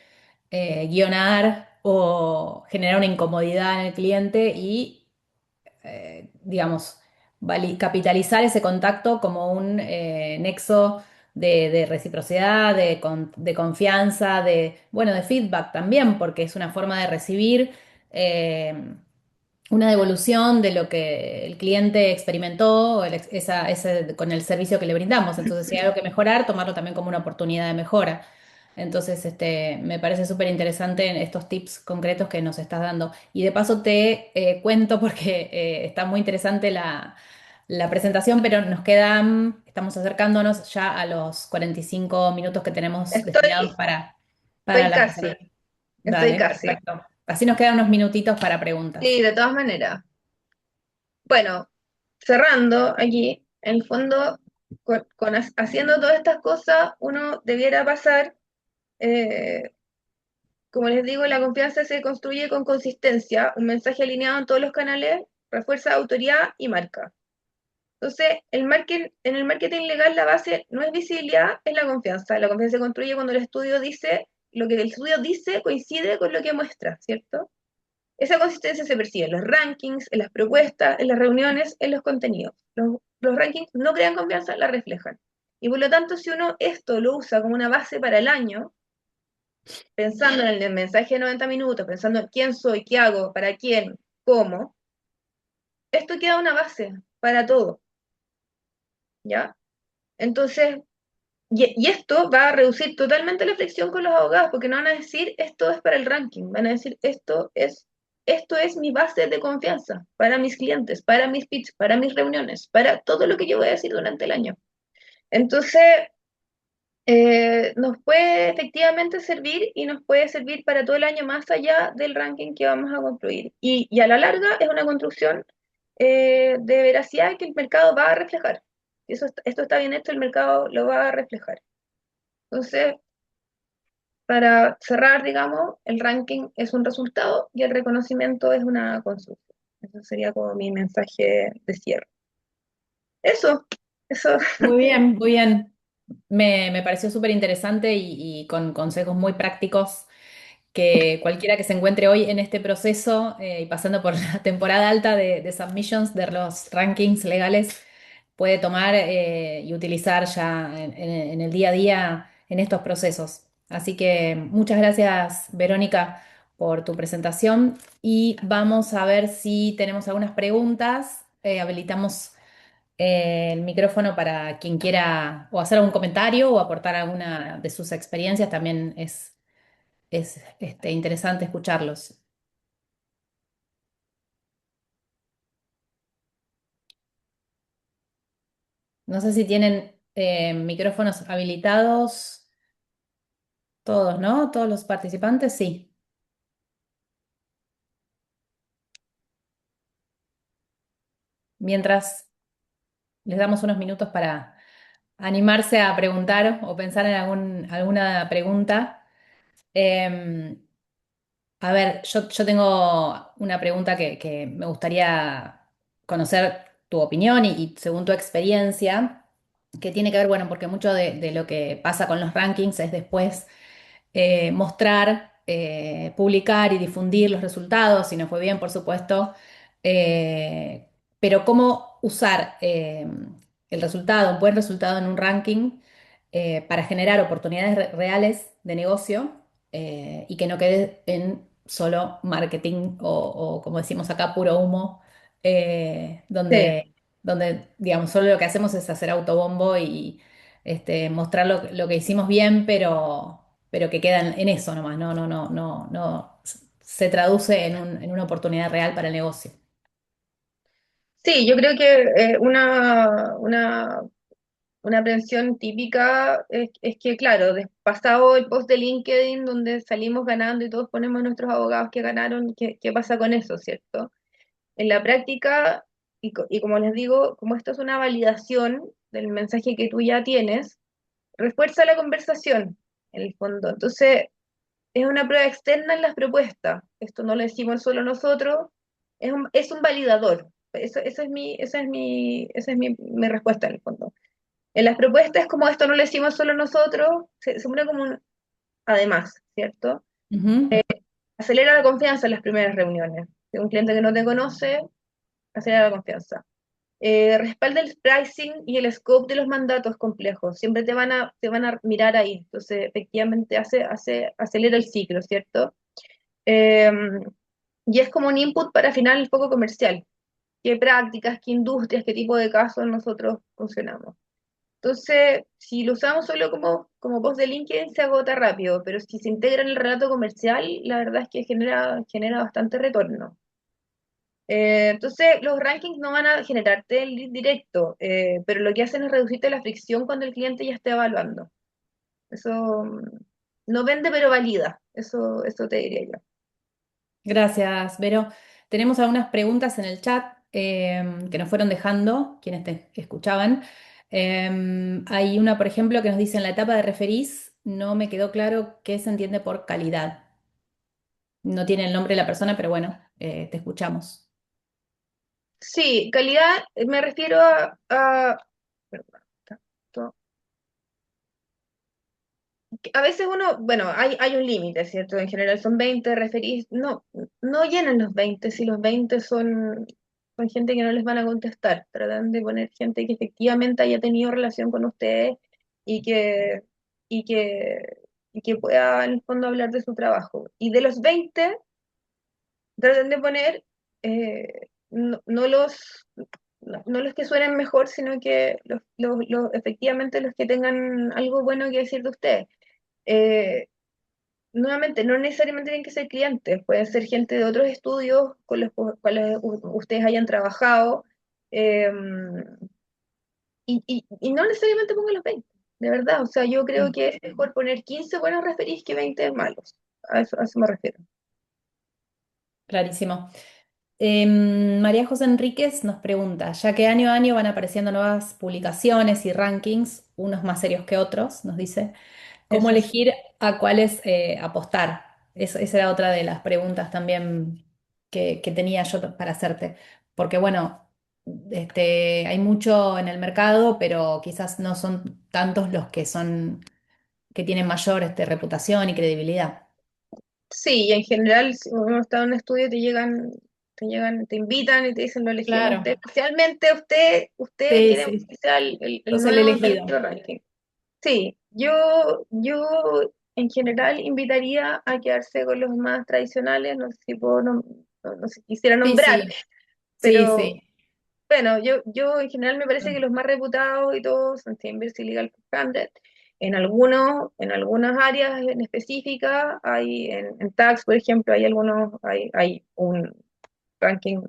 guionar o generar una incomodidad en el cliente y, digamos, capitalizar ese contacto como un nexo de reciprocidad, de confianza, bueno, de feedback también, porque es una forma de recibir. Una devolución de lo que el cliente experimentó o con el servicio que le brindamos. Entonces, si hay algo que mejorar, tomarlo también como una oportunidad de mejora. Entonces, me parece súper interesante estos tips concretos que nos estás dando. Y de paso te cuento porque está muy interesante la presentación, pero estamos acercándonos ya a los 45 minutos que tenemos destinados Estoy, para estoy la casi, presentación. estoy Dale, casi. perfecto. Así nos quedan unos minutitos para Sí, preguntas. de todas maneras. Bueno, cerrando aquí, en el fondo, haciendo todas estas cosas, uno debiera pasar, eh, como les digo, la confianza se construye con consistencia, un mensaje alineado en todos los canales, refuerza autoridad y marca. Entonces, en el marketing legal la base no es visibilidad, es la confianza. La confianza se construye cuando el estudio dice, lo que el estudio dice coincide con lo que muestra, ¿cierto? Esa consistencia se percibe en los rankings, en las propuestas, en las reuniones, en los contenidos. Los rankings no crean confianza, la reflejan. Y por lo tanto, si uno esto lo usa como una base para el año, pensando en el mensaje de 90 minutos, pensando en quién soy, qué hago, para quién, cómo, esto queda una base para todo, ¿ya? Entonces, y esto va a reducir totalmente la fricción con los abogados, porque no van a decir esto es para el ranking, van a decir esto es mi base de confianza para mis clientes, para mis pitch, para mis reuniones, para todo lo que yo voy a decir durante el año. Entonces, nos puede efectivamente servir y nos puede servir para todo el año más allá del ranking que vamos a construir. Y a la larga es una construcción de veracidad que el mercado va a reflejar. Si esto está bien hecho, el mercado lo va a reflejar. Entonces, para cerrar, digamos, el ranking es un resultado y el reconocimiento es una construcción. Eso sería como mi mensaje de cierre. Eso, eso. Muy bien, muy bien. Me pareció súper interesante y con consejos muy prácticos que cualquiera que se encuentre hoy en este proceso y pasando por la temporada alta de submissions de los rankings legales puede tomar y utilizar ya en el día a día en estos procesos. Así que muchas gracias, Verónica. por tu presentación y vamos a ver si tenemos algunas preguntas. Habilitamos el micrófono para quien quiera o hacer algún comentario o aportar alguna de sus experiencias. También es interesante escucharlos. No sé si tienen micrófonos habilitados todos, ¿no? Todos los participantes, sí. Mientras les damos unos minutos para animarse a preguntar o pensar en alguna pregunta. Eh, a ver, yo tengo una pregunta que me gustaría conocer tu opinión y según tu experiencia, que tiene que ver, bueno, porque mucho de lo que pasa con los rankings es después mostrar, publicar y difundir los resultados, si no fue bien, por supuesto, eh, pero cómo usar el resultado, un buen resultado en un ranking para generar oportunidades reales de negocio y que no quede en solo marketing o, como decimos acá, puro humo, Sí. donde, digamos, solo lo que hacemos es hacer autobombo y mostrar lo que hicimos bien, pero que queda en eso nomás, no se traduce en una oportunidad real para el negocio. Sí, yo creo que una aprensión típica es que, claro, pasado el post de LinkedIn donde salimos ganando y todos ponemos a nuestros abogados que ganaron, ¿qué pasa con eso, cierto? En la práctica, y como les digo, como esto es una validación del mensaje que tú ya tienes, refuerza la conversación, en el fondo. Entonces, es una prueba externa en las propuestas. Esto no lo decimos solo nosotros, es un validador. Esa es mi respuesta en el fondo. En las propuestas, como esto no lo decimos solo nosotros, se pone como un además, ¿cierto? Ujú, Acelera la confianza en las primeras reuniones. Si un cliente que no te conoce, acelera la confianza. Respalda el pricing y el scope de los mandatos complejos. Siempre te van a mirar ahí. Entonces, efectivamente, acelera el ciclo, ¿cierto? Eh, y es como un input para afinar el foco comercial. ¿Qué prácticas, qué industrias, qué tipo de casos nosotros funcionamos? Entonces, si lo usamos solo como post de LinkedIn, se agota rápido, pero si se integra en el relato comercial, la verdad es que genera bastante retorno. Entonces, los rankings no van a generarte el lead directo, pero lo que hacen es reducirte la fricción cuando el cliente ya esté evaluando. Eso no vende, pero valida. Eso te diría yo. gracias, Vero. Tenemos algunas preguntas en el chat que nos fueron dejando quienes te escuchaban. Hay una, por ejemplo, que nos dice en la etapa de referís, no me quedó claro qué se entiende por calidad. No tiene el nombre de la persona, pero bueno, te escuchamos. Sí, calidad, me refiero perdón, a veces uno, bueno, hay un límite, ¿cierto? En general son 20 referís, no llenan los 20 si los 20 son gente que no les van a contestar. Tratan de poner gente que efectivamente haya tenido relación con ustedes y que, y que, y que pueda en el fondo hablar de su trabajo. Y de los 20 tratan de poner no los que suenen mejor, sino que efectivamente los que tengan algo bueno que decir de ustedes. Eh, Nuevamente, no necesariamente tienen que ser clientes, pueden ser gente de otros estudios con los cuales ustedes hayan trabajado, eh, y no necesariamente pongan los 20 de verdad. O sea, yo creo Mm. que es mejor poner 15 buenos referís que 20 malos. A eso me refiero. Clarísimo. María José Enríquez nos pregunta, ya que año a año van apareciendo nuevas publicaciones y rankings, unos más serios que otros, nos dice, ¿cómo Eso es. elegir a cuáles apostar? Esa era otra de las preguntas también que tenía yo para hacerte, porque bueno, hay mucho en el mercado, pero quizás no son tantos los que que tienen mayor reputación y credibilidad. Sí, y en general, si uno está en un estudio, te invitan y te dicen lo elegimos a Claro, usted, especialmente usted sí, queremos sí, que sea el sos el nuevo de elegido. nuestro ranking. Sí, yo en general invitaría a quedarse con los más tradicionales, no sé si puedo no sé, quisiera Sí, nombrar, sí, sí, pero sí. bueno, yo en general me parece que Mm. los más reputados y todos son Chambers y Legal 500. En algunas áreas en específicas, en tax, por ejemplo, hay un ranking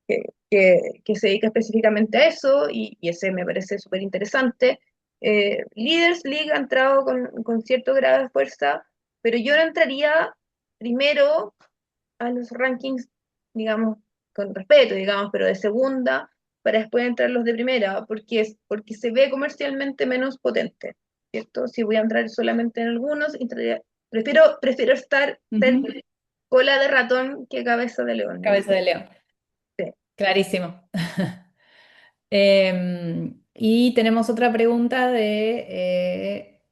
que se dedica específicamente a eso y ese me parece súper interesante. Leaders League ha entrado con cierto grado de fuerza, pero yo no entraría primero a los rankings, digamos, con respeto, digamos, pero de segunda, para después entrar los de primera, porque se ve comercialmente menos potente, ¿cierto? Si voy a entrar solamente en algunos, prefiero estar Ujú. cola de ratón que cabeza de león, ¿no? Cabeza de león. Sí. Clarísimo. Y tenemos otra pregunta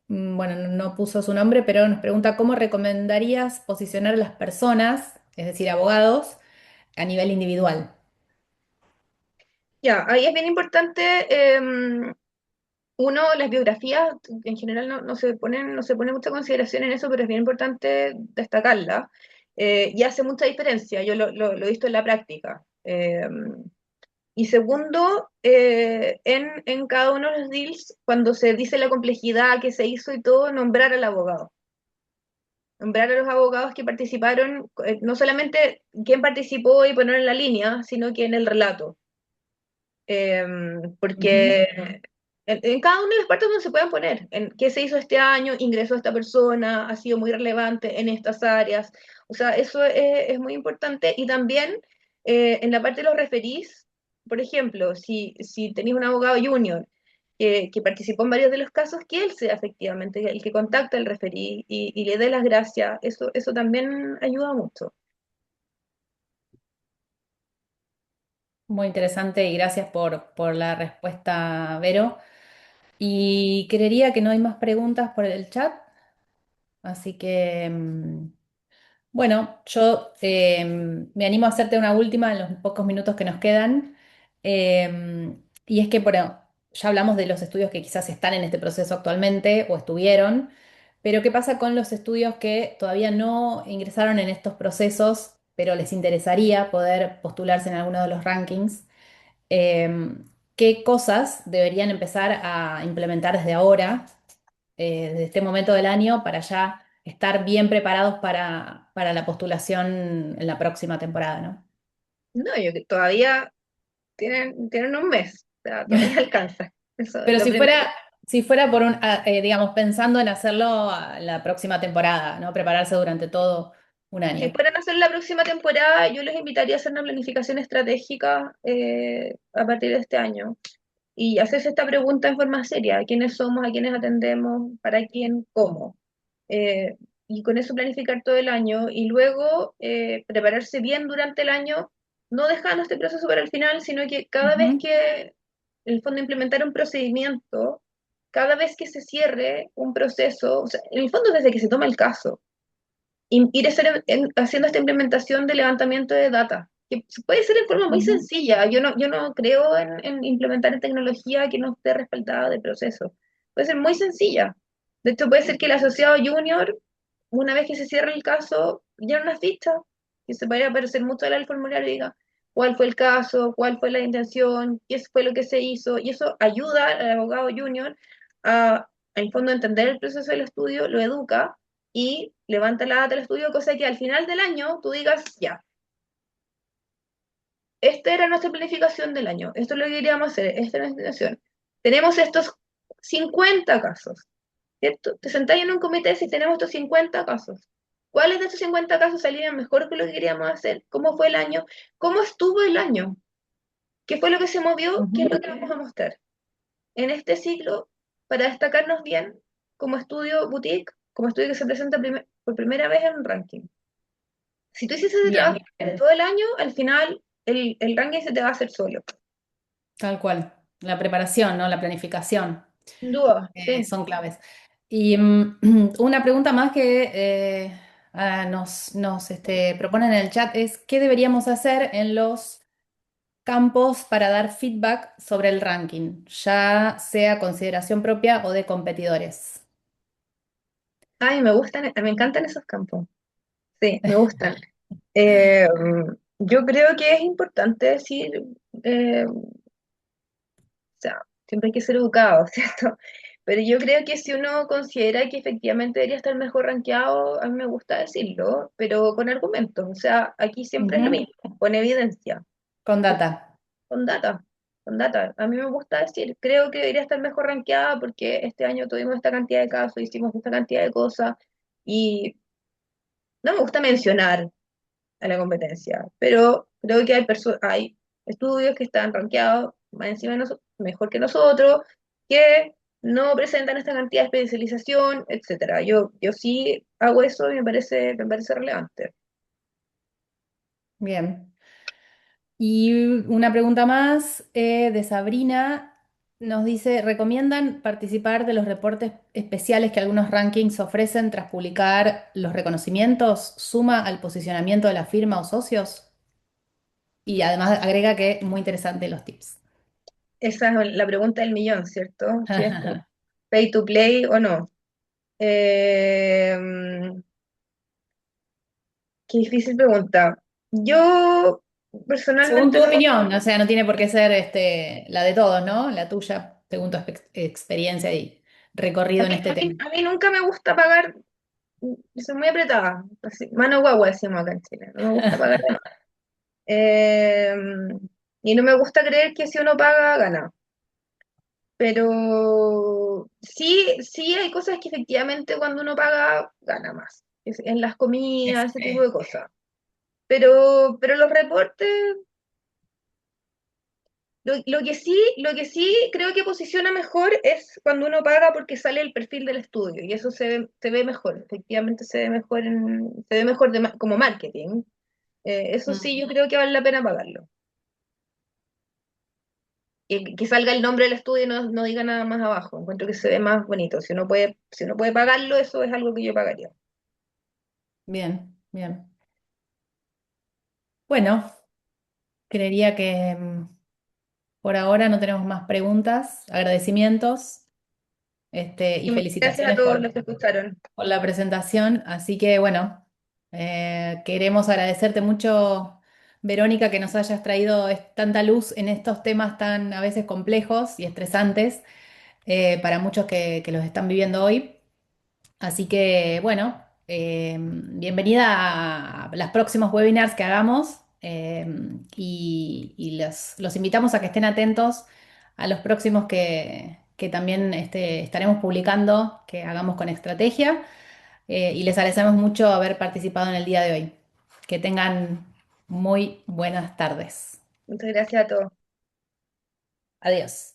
bueno, no puso su nombre, pero nos pregunta cómo recomendarías posicionar a las personas, es decir, abogados, a nivel individual. Ya, ahí es bien importante, uno, las biografías, en general no se pone mucha consideración en eso, pero es bien importante destacarla, y hace mucha diferencia, yo lo he visto en la práctica. Y segundo, en cada uno de los deals, cuando se dice la complejidad que se hizo y todo, nombrar al abogado. Nombrar a los abogados que participaron, no solamente quién participó y poner en la línea, sino que en el relato. Ujú. Porque en cada una de las partes donde se pueden poner, en qué se hizo este año, ingresó esta persona, ha sido muy relevante en estas áreas. O sea, eso es muy importante. Y también en la parte de los referís, por ejemplo, si tenéis un abogado junior que participó en varios de los casos, que él sea efectivamente el que contacta al referí y le dé las gracias, eso también ayuda mucho. Muy interesante y gracias por la respuesta, Vero. Y creería que no hay más preguntas por el chat, así que bueno, yo me animo a hacerte una última en los pocos minutos que nos quedan. Y es que, bueno, ya hablamos de los estudios que quizás están en este proceso actualmente o estuvieron, pero ¿qué pasa con los estudios que todavía no ingresaron en estos procesos, pero les interesaría poder postularse en alguno de los rankings? ¿Qué cosas deberían empezar a implementar desde ahora, desde este momento del año, para ya estar bien preparados para la postulación en la próxima temporada, ¿no? No, yo que todavía tienen un mes, o sea, todavía alcanza. Eso es Pero lo primero. si fuera por digamos, pensando en hacerlo la próxima temporada, ¿no? Prepararse durante todo un Si año. fueran a hacer la próxima temporada, yo les invitaría a hacer una planificación estratégica a partir de este año y hacerse esta pregunta en forma seria: ¿quiénes somos, a quiénes atendemos, para quién, cómo? Eh, y con eso planificar todo el año y luego prepararse bien durante el año, no dejando este proceso para el final, sino que cada vez Ujú, que, en el fondo, implementar un procedimiento, cada vez que se cierre un proceso, o sea, en el fondo desde que se toma el caso ir haciendo esta implementación de levantamiento de data, que puede ser en forma muy ujú, sencilla. Yo no creo en implementar en tecnología que no esté respaldada de proceso. Puede ser muy sencilla. De hecho, puede ser que el asociado junior, una vez que se cierre el caso, llene una ficha que se vaya a aparecer mucho en el formulario y diga cuál fue el caso, cuál fue la intención, qué fue lo que se hizo, y eso ayuda al abogado junior a, en el fondo, entender el proceso del estudio, lo educa y levanta la data del estudio, cosa que al final del año tú digas, ya, esta era nuestra planificación del año, esto es lo que queríamos hacer, esta es nuestra intención. Tenemos estos 50 casos, ¿cierto? Te sentáis en un comité y decís, tenemos estos 50 casos. ¿Cuáles de estos 50 casos salieron mejor que lo que queríamos hacer? ¿Cómo fue el año? ¿Cómo estuvo el año? ¿Qué fue lo que se movió? ¿Qué es ujú. lo que vamos a mostrar? En este ciclo, para destacarnos bien como estudio boutique, como estudio que se presenta por primera vez en un ranking. Si tú hicieses ese trabajo Bien, todo el año, al final el ranking se te va a hacer solo. tal cual. La preparación, ¿no? La planificación. Sin duda, sí. Son claves. Y una pregunta más que nos proponen en el chat es, ¿qué deberíamos hacer en los campos para dar feedback sobre el ranking, ya sea consideración propia o de competidores? Ay, me gustan, me encantan esos campos. Sí, me gustan. Eh, yo creo que es importante decir, o sea, siempre hay que ser educado, ¿cierto? Pero yo creo que si uno considera que efectivamente debería estar mejor rankeado, a mí me gusta decirlo, pero con argumentos. O sea, aquí siempre es lo Ujú. mismo, con evidencia, Con data. con data, con data. A mí me gusta decir, creo que debería estar mejor rankeada porque este año tuvimos esta cantidad de casos, hicimos esta cantidad de cosas, y no me gusta mencionar a la competencia, pero creo que hay estudios que están rankeados más encima de mejor que nosotros, que no presentan esta cantidad de especialización, etcétera. Yo sí hago eso y me parece relevante. Bien. Y una pregunta más de Sabrina. Nos dice, ¿recomiendan participar de los reportes especiales que algunos rankings ofrecen tras publicar los reconocimientos? ¿Suma al posicionamiento de la firma o socios? Y además agrega que muy interesante los tips. Esa es la pregunta del millón, ¿cierto? Si es pay to play o no. Eh, qué difícil pregunta. Yo Según personalmente tu no me opinión, o sea, no tiene por qué ser la de todos, ¿no? La tuya, según tu experiencia y recorrido en este tema. a mí nunca me gusta pagar, soy muy apretada, así, mano guagua decimos acá en Chile, no me gusta pagar de más. Eh, y no me gusta creer que si uno paga, gana. Pero sí, sí hay cosas que efectivamente cuando uno paga, gana más. En las comidas, ese tipo Este, de cosas. Pero los reportes, lo que sí creo que posiciona mejor es cuando uno paga porque sale el perfil del estudio y eso se ve mejor, efectivamente se ve mejor, se ve mejor como marketing. Eso sí, yo mm, creo que vale la pena pagarlo. Que salga el nombre del estudio y no diga nada más abajo. Encuentro que se ve más bonito. Si uno puede pagarlo, eso es algo que yo pagaría. bien, bien. Bueno, creería que por ahora no tenemos más preguntas, agradecimientos, y Muchas gracias a felicitaciones todos los que escucharon. por la presentación. Así que bueno, queremos agradecerte mucho, Verónica, que nos hayas traído tanta luz en estos temas tan a veces complejos y estresantes para muchos que los están viviendo hoy. Así que bueno, bienvenida a los próximos webinars que hagamos y los invitamos a que estén atentos a los próximos que también estaremos publicando, que hagamos con estrategia y les agradecemos mucho haber participado en el día de hoy. Que tengan muy buenas tardes. Muchas gracias a todos. Adiós.